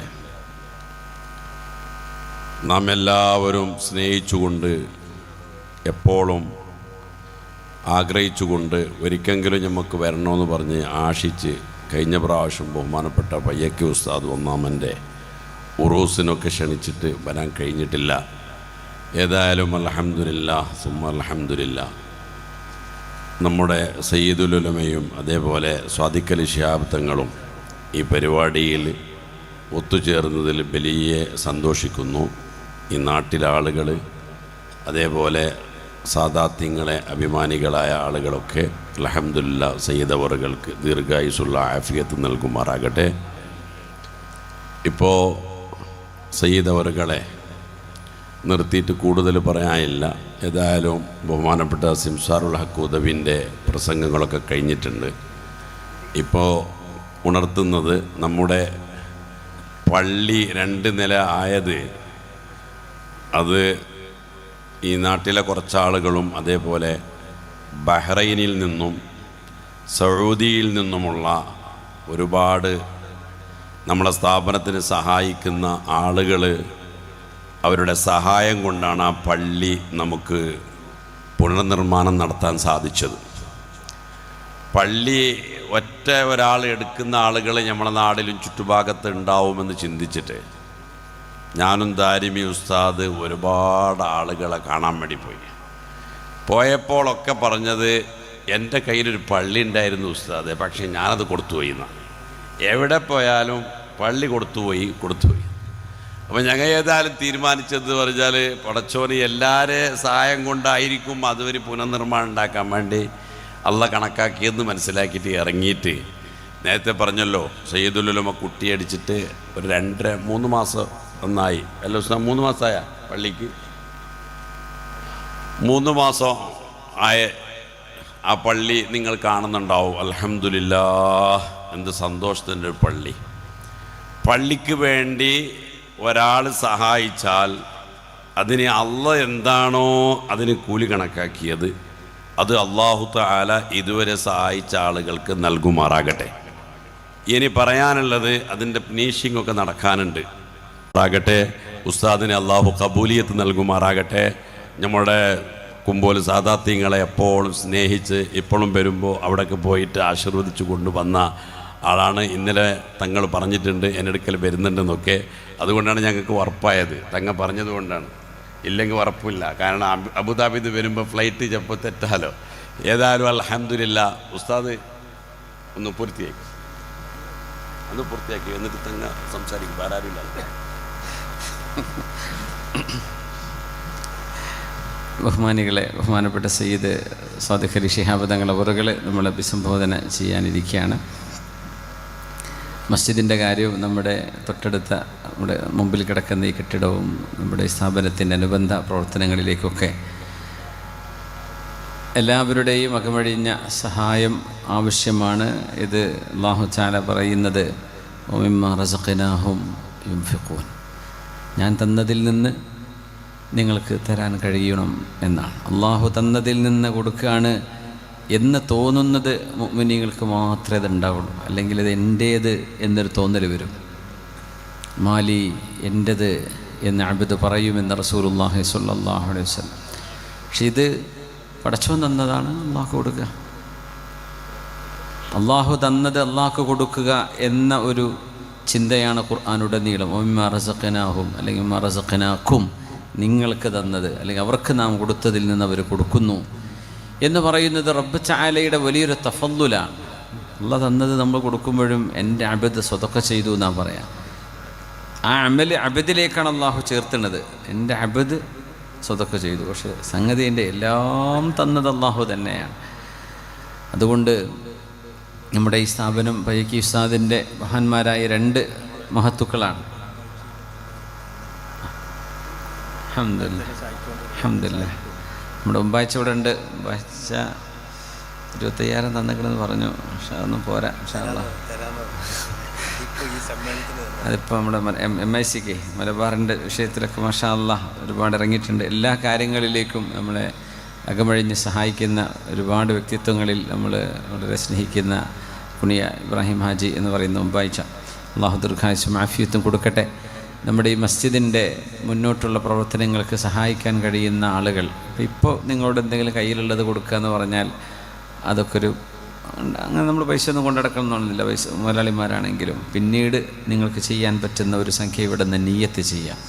[SPEAKER 4] നാം എല്ലാവരും സ്നേഹിച്ചുകൊണ്ട് എപ്പോഴും ആഗ്രഹിച്ചുകൊണ്ട് ഒരിക്കലെങ്കിലും നമുക്ക് വരണമെന്ന് പറഞ്ഞ് ആശിച്ച് കഴിഞ്ഞ പ്രാവശ്യം ബഹുമാനപ്പെട്ട പയ്യക്കി ഉസ്താദ് ഒന്നാമൻ്റെ ഉറൂസിനൊക്കെ ക്ഷണിച്ചിട്ട് വരാൻ കഴിഞ്ഞിട്ടില്ല. ഏതായാലും അൽഹംദുലില്ലാഹ് സുമ്മ അൽഹംദുലില്ലാഹ് നമ്മുടെ സയ്യിദുൽ ഉലമയും അതേപോലെ സ്വാദിഖ് അലി ശിഹാബ് തങ്ങളും ഈ പരിപാടിയിൽ ഒത്തുചേർന്നതിൽ വലിയ സന്തോഷിക്കുന്നു. ഈ നാട്ടിലെ ആളുകൾ അതേപോലെ സാദാത്യങ്ങളെ അഭിമാനികളായ ആളുകളൊക്കെ അൽഹംദുലില്ലാഹ് സയ്യിദ് അവറുകൾക്ക് ദീർഘായുസ്സുള്ള ആഫിയത്ത് നൽകുമാറാകട്ടെ. ഇപ്പോൾ സയ്യിദ് അവറുകളെ നിർത്തിയിട്ട് കൂടുതൽ പറയാനില്ല. ഏതായാലും ബഹുമാനപ്പെട്ട സിംസാറുൽ ഹക്ക് ഉദവിൻ്റെ പ്രസംഗങ്ങളൊക്കെ കഴിഞ്ഞിട്ടുണ്ട്. ഇപ്പോൾ ഉണർത്തുന്നത് നമ്മുടെ പള്ളി 2 നില ആയത് അത് ഈ നാട്ടിലെ കുറച്ചാളുകളും അതേപോലെ ബഹ്റൈനിൽ നിന്നും സൗദിയിൽ നിന്നുമുള്ള ഒരുപാട് നമ്മളെ സ്ഥാപനത്തിന് സഹായിക്കുന്ന ആളുകൾ അവരുടെ സഹായം കൊണ്ടാണ് ആ പള്ളി നമുക്ക് പുനർനിർമ്മാണം നടത്താൻ സാധിച്ചത്. പള്ളി ഒറ്റ ഒരാൾ എടുക്കുന്ന ആളുകൾ നമ്മുടെ നാട്ടിലും ചുറ്റുഭാഗത്ത് ഉണ്ടാവുമെന്ന് ചിന്തിച്ചിട്ട് ഞാനും ദാരിമി ഉസ്താദ് ഒരുപാട് ആളുകളെ കാണാൻ വേണ്ടി പോയപ്പോഴൊക്കെ പറഞ്ഞത് എൻ്റെ കയ്യിലൊരു പള്ളി ഉണ്ടായിരുന്നു ഉസ്താദ്, പക്ഷേ ഞാനത് കൊടുത്തുപോയി എന്നാണ്. എവിടെ പോയാലും പള്ളി കൊടുത്തുപോയി. അപ്പോൾ ഞങ്ങൾ ഏതായാലും തീരുമാനിച്ചത് പറഞ്ഞാൽ പടച്ചോന് എല്ലാവരെ സഹായം കൊണ്ടായിരിക്കും അതൊരു പുനർനിർമ്മാണം ഉണ്ടാക്കാൻ വേണ്ടി അള്ള കണക്കാക്കിയെന്ന് മനസ്സിലാക്കിയിട്ട് ഇറങ്ങിയിട്ട് നേരത്തെ പറഞ്ഞല്ലോ സയ്യിദുൽ ഉലമ കുട്ടിയടിച്ചിട്ട് ഒരു 2-3 മാസം ഒന്നായി. അല്ല ഉസ്താദ് 3 മാസമായ പള്ളിക്ക് 3 മാസം ആയ ആ പള്ളി നിങ്ങൾ കാണുന്നുണ്ടാവും. അൽഹംദുലില്ലാഹ് എന്ത് സന്തോഷത്തിൻ്റെ ഒരു പള്ളി. പള്ളിക്ക് വേണ്ടി ഒരാൾ സഹായിച്ചാൽ അതിന് അള്ള എന്താണോ അതിന് കൂലി കണക്കാക്കിയത് അത് അല്ലാഹു തആല ഇതുവരെ സഹായിച്ച ആളുകൾക്ക് നൽകുമാറാകട്ടെ. ഇനി പറയാനുള്ളത് അതിൻ്റെ ഫിനിഷിംഗ് ഒക്കെ നടക്കാനുണ്ട്. ആകട്ടെ ഉസ്താദിനെ അള്ളാഹു കബൂലിയത്ത് നൽകുമാറാകട്ടെ. നമ്മുടെ കുമ്പോൽ സാദാത്യങ്ങളെ എപ്പോഴും സ്നേഹിച്ച് ഇപ്പോഴും വരുമ്പോൾ അവിടെയൊക്കെ പോയിട്ട് ആശീർവദിച്ചു കൊണ്ടുവന്ന ആളാണ്. ഇന്നലെ തങ്ങൾ പറഞ്ഞിട്ടുണ്ട് എന്നെടുക്കൽ വരുന്നുണ്ടെന്നൊക്കെ. അതുകൊണ്ടാണ് ഞങ്ങൾക്ക് ഉറപ്പായത്. തങ്ങ പറഞ്ഞതുകൊണ്ടാണ്. ഇല്ലെങ്കിൽ ഉറപ്പില്ല. കാരണം അബുദാബിന്ന് വരുമ്പോൾ ഫ്ലൈറ്റ് ചിലപ്പോൾ തെറ്റാലോ. ഏതായാലും അൽഹംദുലില്ലാഹ് ഉസ്താദ് ഒന്ന് പൂർത്തിയാക്കി എന്നിട്ട് തങ്ങ സംസാരിക്കും. ആരാരുമില്ല.
[SPEAKER 1] ബഹുമാനികളെ, ബഹുമാനപ്പെട്ട സയ്യിദ് സ്വാദിഖ് അലി ശിഹാബ് തങ്ങളുടെ അവറുകൾ നമ്മൾ അഭിസംബോധന ചെയ്യാനിരിക്കുകയാണ്. മസ്ജിദിൻ്റെ കാര്യവും നമ്മുടെ തൊട്ടടുത്ത നമ്മുടെ മുമ്പിൽ കിടക്കുന്ന ഈ കെട്ടിടവും നമ്മുടെ സ്ഥാപനത്തിൻ്റെ അനുബന്ധ പ്രവർത്തനങ്ങളിലേക്കൊക്കെ എല്ലാവരുടെയും അകമഴിഞ്ഞ സഹായം ആവശ്യമാണ്. ഇത് അല്ലാഹു തആല പറയുന്നത് വമിമ്മാ റസഖ്നാഹും യുൻഫിഖൂൻ, ഞാൻ തന്നതിൽ നിന്ന് നിങ്ങൾക്ക് തരാൻ കഴിയണം എന്നാണ്. അള്ളാഹു തന്നതിൽ നിന്ന് കൊടുക്കുകയാണ് എന്ന് തോന്നുന്നത് മുഅ്മിനീങ്ങൾക്ക് മാത്രമേ അത് ഉണ്ടാവുള്ളൂ. അല്ലെങ്കിൽ ഇത് എൻ്റേത് എന്നൊരു തോന്നൽ വരും. മാലി എൻ്റേത് എന്ന് അബ്ദ് പറയുമെന്ന് റസൂലുള്ളാഹി സ്വല്ലല്ലാഹു അലൈഹി വസല്ലം. പക്ഷെ ഇത് പടച്ചോൻ തന്നതാണ്, അള്ളാഹു കൊടുക്കുക. അള്ളാഹു തന്നത് അള്ളാഹു കൊടുക്കുക എന്ന ഒരു ചിന്തയാണ് ഖുർആനുടനീളം. വമിമ്മാ റസഖ്നാഹും അല്ലെങ്കിൽ വമിമ്മാ റസഖ്നാകും, നിങ്ങൾക്ക് തന്നത് അല്ലെങ്കിൽ അവർക്ക് നാം കൊടുത്തതിൽ നിന്ന് അവർ കൊടുക്കുന്നു എന്ന് പറയുന്നത് റബ്ബ് തആലയുടെ വലിയൊരു തഫദ്ദുലാണ്. അള്ളാഹ് തന്നത് നമ്മൾ കൊടുക്കുമ്പോഴും എൻ്റെ അബ്ദ് സ്വതക്ക ചെയ്തു എന്നാണ് പറയാം. ആ അമല് അബ്ദിലേക്കാണ് അള്ളാഹു ചേർത്തുന്നത്. എൻ്റെ അബ്ദ് സ്വതക്ക ചെയ്തു. പക്ഷെ സംഗതി എൻ്റെ എല്ലാം തന്നത് അള്ളാഹു തന്നെയാണ്. അതുകൊണ്ട് നമ്മുടെ ഈ സ്ഥാപനം പയ്യക്കി ഉസ്താദിൻ്റെ മഹാന്മാരായ 2 മഹത്തുക്കളാണ്. അൽഹംദുലില്ലാഹ്. നമ്മുടെ ഉമ്പാഴ്ച ഇവിടെ ഉണ്ട്. ഉമ്പാഴ്ച 25,000 തന്നിക്കണമെന്ന് പറഞ്ഞു. പക്ഷെ അതൊന്നും പോരാ. അതിപ്പോൾ നമ്മുടെ MICക്ക് മലബാറിൻ്റെ വിഷയത്തിലൊക്കെ മാഷാ അല്ലാഹ് ഒരുപാട് ഇറങ്ങിയിട്ടുണ്ട്. എല്ലാ കാര്യങ്ങളിലേക്കും നമ്മളെ അകമഴിഞ്ഞ് സഹായിക്കുന്ന ഒരുപാട് വ്യക്തിത്വങ്ങളിൽ നമ്മൾ വളരെ സ്നേഹിക്കുന്ന കുണിയ ഇബ്രാഹിം ഹാജി എന്ന് പറയുന്ന ഉമ്പാഴ്ച, അള്ളാഹു ദീർഘായുസ്സും ആഫിയത്തും കൊടുക്കട്ടെ. നമ്മുടെ ഈ മസ്ജിദിൻ്റെ മുന്നോട്ടുള്ള പ്രവർത്തനങ്ങൾക്ക് സഹായിക്കാൻ കഴിയുന്ന ആളുകൾ, ഇപ്പോൾ നിങ്ങളോട് എന്തെങ്കിലും കയ്യിലുള്ളത് കൊടുക്കുക എന്ന് പറഞ്ഞാൽ അതൊക്കെ ഒരു അങ്ങനെ നമ്മൾ പൈസ ഒന്നും കൊണ്ടടക്കണമെന്നൊന്നുമില്ല. പൈസ മുതലാളിമാരാണെങ്കിലും പിന്നീട് നിങ്ങൾക്ക് ചെയ്യാൻ പറ്റുന്ന ഒരു സംഖ്യ ഇവിടെ നിന്ന് നിയ്യത്ത് ചെയ്യാം.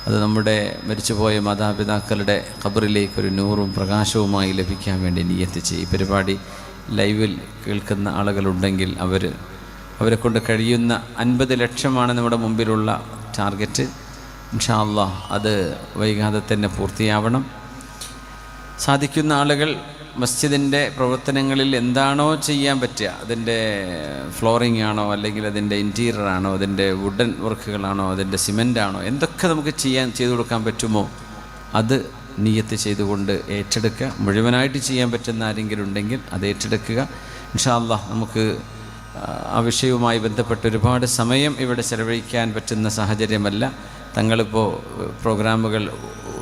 [SPEAKER 1] അത് നമ്മുടെ മരിച്ചുപോയ മാതാപിതാക്കളുടെ ഖബറിലേക്ക് ഒരു നൂറും പ്രകാശവുമായി ലഭിക്കാൻ വേണ്ടി നിയ്യത്ത് ചെയ്യും. ഈ പരിപാടി ലൈവിൽ കേൾക്കുന്ന ആളുകളുണ്ടെങ്കിൽ അവരെ കൊണ്ട് കഴിയുന്ന 50 ലക്ഷമാണ് നമ്മുടെ മുമ്പിലുള്ള ടാർഗറ്റ്. ഇൻഷാ അല്ലാഹ് അത് വൈകാതെ തന്നെ പൂർത്തിയാവണം. സാധിക്കുന്ന ആളുകൾ മസ്ജിദിൻ്റെ പ്രവർത്തനങ്ങളിൽ എന്താണോ ചെയ്യാൻ പറ്റുക, അതിൻ്റെ ഫ്ലോറിംഗ് ആണോ, അല്ലെങ്കിൽ അതിൻ്റെ ഇൻറ്റീരിയർ ആണോ, അതിൻ്റെ വുഡൻ വർക്കുകളാണോ, അതിൻ്റെ സിമൻ്റാണോ, എന്തൊക്കെ നമുക്ക് ചെയ്തു കൊടുക്കാൻ പറ്റുമോ അത് നിയ്യത്ത് ചെയ്തുകൊണ്ട് ഏറ്റെടുക്കുക. മുഴുവനായിട്ട് ചെയ്യാൻ പറ്റുന്ന ആരെങ്കിലും ഉണ്ടെങ്കിൽ അത് ഏറ്റെടുക്കുക. ഇൻഷാ അല്ലാഹ് നമുക്ക് ആ വിഷയവുമായി ബന്ധപ്പെട്ട് ഒരുപാട് സമയം ഇവിടെ ചെലവഴിക്കാൻ പറ്റുന്ന സാഹചര്യമല്ല. തങ്ങളിപ്പോൾ പ്രോഗ്രാമുകൾ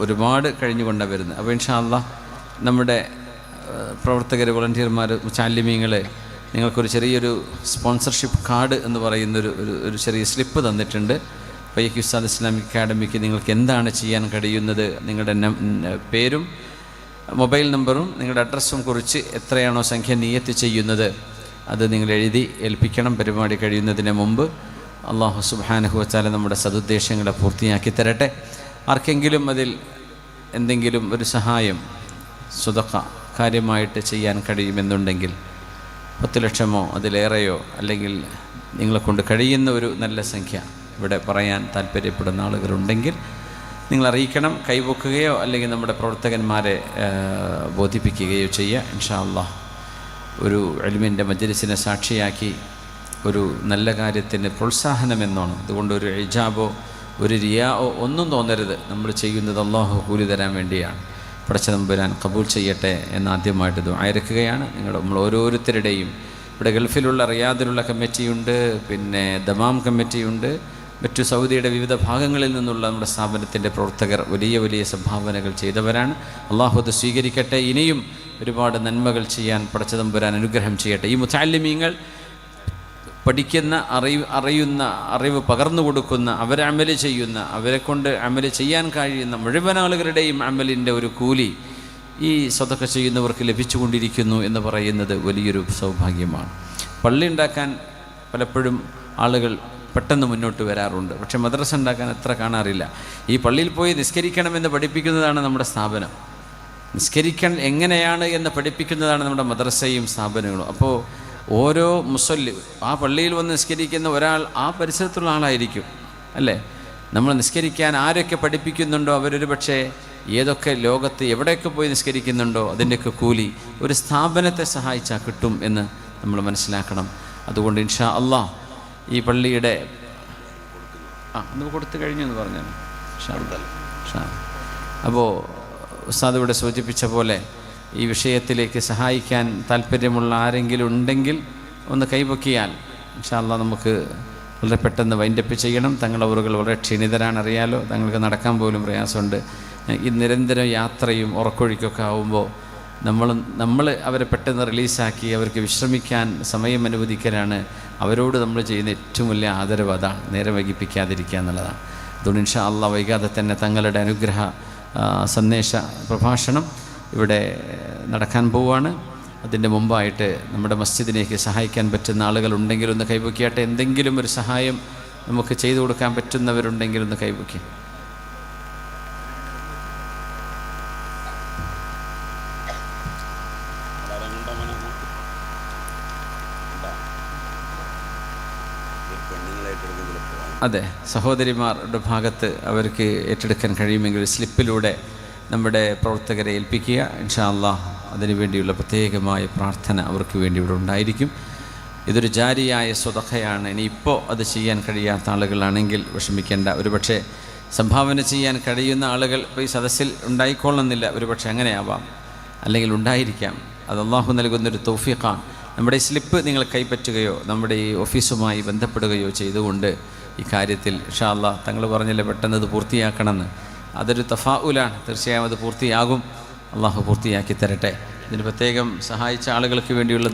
[SPEAKER 1] ഒരുപാട് കഴിഞ്ഞുകൊണ്ടാണ് വരുന്നത്. അപ്പോൾ ഇൻഷാ അല്ലാഹ് നമ്മുടെ പ്രവർത്തകർ, വോളണ്ടിയർമാർ, മുച്ചാലിമീങ്ങൾ നിങ്ങൾക്കൊരു ചെറിയൊരു സ്പോൺസർഷിപ്പ് കാർഡ് എന്ന് പറയുന്നൊരു ചെറിയ സ്ലിപ്പ് തന്നിട്ടുണ്ട്. ഫൈഖ് ഉസ്താദ് ഇസ്ലാമിക് അക്കാഡമിക്ക് നിങ്ങൾക്ക് എന്താണ് ചെയ്യാൻ കഴിയുന്നത്, നിങ്ങളുടെ പേരും മൊബൈൽ നമ്പറും നിങ്ങളുടെ അഡ്രസ്സും കുറിച്ച് എത്രയാണോ സംഖ്യ നിയ്യത്ത് ചെയ്യുന്നത് അത് നിങ്ങൾ എഴുതി ഏൽപ്പിക്കണം. പരിപാടി കഴിയുന്നതിന് മുമ്പ് അല്ലാഹു സുബ്ഹാനഹു വ തആല നമ്മുടെ സദുദ്ദേശങ്ങളെ പൂർത്തിയാക്കി തരട്ടെ. ആർക്കെങ്കിലും അതിൽ എന്തെങ്കിലും ഒരു സഹായം സ്വതക്ക കാര്യമായിട്ട് ചെയ്യാൻ കഴിയുമെന്നുണ്ടെങ്കിൽ 10 ലക്ഷമോ അതിലേറെയോ, അല്ലെങ്കിൽ നിങ്ങളെക്കൊണ്ട് കഴിയുന്ന ഒരു നല്ല സംഖ്യ ഇവിടെ പറയാൻ താല്പര്യപ്പെടുന്ന ആളുകളുണ്ടെങ്കിൽ നിങ്ങൾ അറിയിക്കണം. കൈവെക്കുകയോ അല്ലെങ്കിൽ നമ്മുടെ പ്രവർത്തകന്മാരെ ബോധിപ്പിക്കുകയോ ചെയ്യുക. ഇൻഷാ അല്ലാഹ് ഒരു ഇൽമിൻ്റെ മജ്ലിസിനെ സാക്ഷിയാക്കി ഒരു നല്ല കാര്യത്തിന് പ്രോത്സാഹനമെന്നോണം. അതുകൊണ്ട് ഒരു ഇജാബോ ഒരു റിയാओ ഒന്നും തോന്നരുത്. നമ്മൾ ചെയ്യുന്നത് അല്ലാഹു കൂലി തരാൻ വേണ്ടിയാണ്. പടച്ചതമ്പുരാൻ കബൂൽ ചെയ്യട്ടെ എന്ന് ആദ്യമായിട്ട് ദുആയിരക്കുകയാണ്. നമ്മൾ ഓരോരുത്തരുടെയും ഇവിടെ ഗൾഫിലുള്ള റിയാദിലുള്ള കമ്മിറ്റിയുണ്ട്, പിന്നെ ദമാം കമ്മിറ്റിയുണ്ട്, മറ്റു സൗദിയുടെ വിവിധ ഭാഗങ്ങളിൽ നിന്നുള്ള നമ്മുടെ സ്ഥാപനത്തിൻ്റെ പ്രവർത്തകർ വലിയ വലിയ സംഭാവനകൾ ചെയ്തവരാണ്. അള്ളാഹു അത് സ്വീകരിക്കട്ടെ. ഇനിയും ഒരുപാട് നന്മകൾ ചെയ്യാൻ പടച്ചതമ്പുരാൻ അനുഗ്രഹം ചെയ്യട്ടെ. ഈ മുതഅല്ലിമീങ്ങൾ പഠിക്കുന്ന അറിയുന്ന അറിവ് പകർന്നു കൊടുക്കുന്ന, അവരെ അമല് ചെയ്യുന്ന, അവരെ കൊണ്ട് അമല് ചെയ്യാൻ കഴിയുന്ന മുഴുവൻ ആളുകളുടെയും അമലിൻ്റെ ഒരു കൂലി ഈ സ്വതക്ക ചെയ്യുന്നവർക്ക് ലഭിച്ചുകൊണ്ടിരിക്കുന്നു എന്ന് പറയുന്നത് വലിയൊരു സൗഭാഗ്യമാണ്. പള്ളി ഉണ്ടാക്കാൻ പലപ്പോഴും ആളുകൾ പെട്ടെന്ന് മുന്നോട്ട് വരാറുണ്ട്, പക്ഷേ മദ്രസ ഉണ്ടാക്കാൻ എത്ര കാണാറില്ല. ഈ പള്ളിയിൽ പോയി നിസ്കരിക്കണമെന്ന് പഠിപ്പിക്കുന്നതാണ് നമ്മുടെ സ്ഥാപനം. നിസ്കരിക്കാൻ എങ്ങനെയാണ് എന്ന് പഠിപ്പിക്കുന്നതാണ് നമ്മുടെ മദ്രസയും സ്ഥാപനങ്ങളും. അപ്പോൾ ഓരോ മുസല്ലി ആ പള്ളിയിൽ വന്ന് നിസ്കരിക്കുന്ന ഒരാൾ ആ പരിസരത്തുള്ള ആളായിരിക്കും, അല്ലേ? നമ്മൾ നിസ്കരിക്കാൻ ആരൊക്കെ പഠിപ്പിക്കുന്നുണ്ടോ അവരൊരു പക്ഷേ ഏതൊക്കെ ലോകത്ത് എവിടെയൊക്കെ പോയി നിസ്കരിക്കുന്നുണ്ടോ അതിൻ്റെയൊക്കെ കൂലി ഒരു സ്ഥാപനത്തെ സഹായിച്ചാൽ കിട്ടും എന്ന് നമ്മൾ മനസ്സിലാക്കണം. അതുകൊണ്ട് ഇൻഷാ അല്ലാഹ് ഈ പള്ളിയുടെ കൊടുത്തു കഴിഞ്ഞു എന്ന് പറഞ്ഞു. അപ്പോൾ ഉസ്താദ് ഇവിടെ സൂചിപ്പിച്ച പോലെ ഈ വിഷയത്തിലേക്ക് സഹായിക്കാൻ താല്പര്യമുള്ള ആരെങ്കിലും ഉണ്ടെങ്കിൽ ഒന്ന് കൈപൊക്കിയാൽ ഇൻഷാ അല്ലാഹ് നമുക്ക് വളരെ പെട്ടെന്ന് വൈൻഡപ്പ് ചെയ്യണം. തങ്ങളുടെ അവറുകൾ വളരെ ക്ഷീണിതരാണ്, അറിയാലോ. തങ്ങൾക്ക് നടക്കാൻ പോലും പ്രയാസമുണ്ട്. ഈ നിരന്തരം യാത്രയും ഉറക്കൊഴിക്കൊക്കെ ആവുമ്പോൾ നമ്മൾ അവരെ പെട്ടെന്ന് റിലീസാക്കി അവർക്ക് വിശ്രമിക്കാൻ സമയം അനുവദിക്കലാണ് അവരോട് നമ്മൾ ചെയ്യുന്ന ഏറ്റവും വലിയ ആദരവ്. അതാണ്, നേരെ വൈകിപ്പിക്കാതിരിക്കുക എന്നുള്ളതാണ്. അതുകൊണ്ട് ഇൻഷാ അല്ലാഹ് വൈകാതെ തന്നെ തങ്ങളുടെ അനുഗ്രഹ സന്ദേശ പ്രഭാഷണം ഇവിടെ നടക്കാൻ പോവുകയാണ്. അതിൻ്റെ മുമ്പായിട്ട് നമ്മുടെ മസ്ജിദിലേക്ക് സഹായിക്കാൻ പറ്റുന്ന ആളുകളുണ്ടെങ്കിൽ ഒന്ന് കൈപൊക്കിയാട്ടെ. എന്തെങ്കിലും ഒരു സഹായം നമുക്ക് ചെയ്തു കൊടുക്കാൻ പറ്റുന്നവരുണ്ടെങ്കിൽ ഒന്ന് കൈപൊക്കി. അതെ, സഹോദരിമാരുടെ ഭാഗത്ത് അവർക്ക് ഏറ്റെടുക്കാൻ കഴിയുമെങ്കിൽ സ്ലിപ്പിലൂടെ നമ്മുടെ പ്രവർത്തകരെ ഏൽപ്പിക്കുക. ഇൻഷാ അല്ലാഹ് അതിനുവേണ്ടിയുള്ള പ്രത്യേകമായ പ്രാർത്ഥന അവർക്ക് വേണ്ടി ഇവിടെ ഉണ്ടായിരിക്കും. ഇതൊരു ജാരിയായ സ്വതഖയാണ്. ഇനിയിപ്പോൾ അത് ചെയ്യാൻ കഴിയാത്ത ആളുകളാണെങ്കിൽ വിഷമിക്കേണ്ട. ഒരുപക്ഷെ സംഭാവന ചെയ്യാൻ കഴിയുന്ന ആളുകൾ ഇപ്പോൾ ഈ സദസ്സിൽ ഉണ്ടായിക്കൊള്ളുന്നില്ല, ഒരുപക്ഷെ അങ്ങനെയാവാം, അല്ലെങ്കിൽ ഉണ്ടായിരിക്കാം. അത് അല്ലാഹു നൽകുന്നൊരു തൗഫീഖാണ്. നമ്മുടെ ഈ സ്ലിപ്പ് നിങ്ങൾ കൈപ്പറ്റുകയോ നമ്മുടെ ഈ ഓഫീസുമായി ബന്ധപ്പെടുകയോ ചെയ്തുകൊണ്ട് ഈ കാര്യത്തിൽ ഇൻഷാ അല്ലാഹ് തങ്ങൾ പറഞ്ഞില്ലേ പെട്ടെന്ന് അത് പൂർത്തിയാക്കണമെന്ന്, അതൊരു തഫാഉലാണ്. തീർച്ചയായും അത് പൂർത്തിയാകും. അള്ളാഹു പൂർത്തിയാക്കി തരട്ടെ. ഇതിന് പ്രത്യേകം സഹായിച്ച ആളുകൾക്ക് വേണ്ടിയുള്ള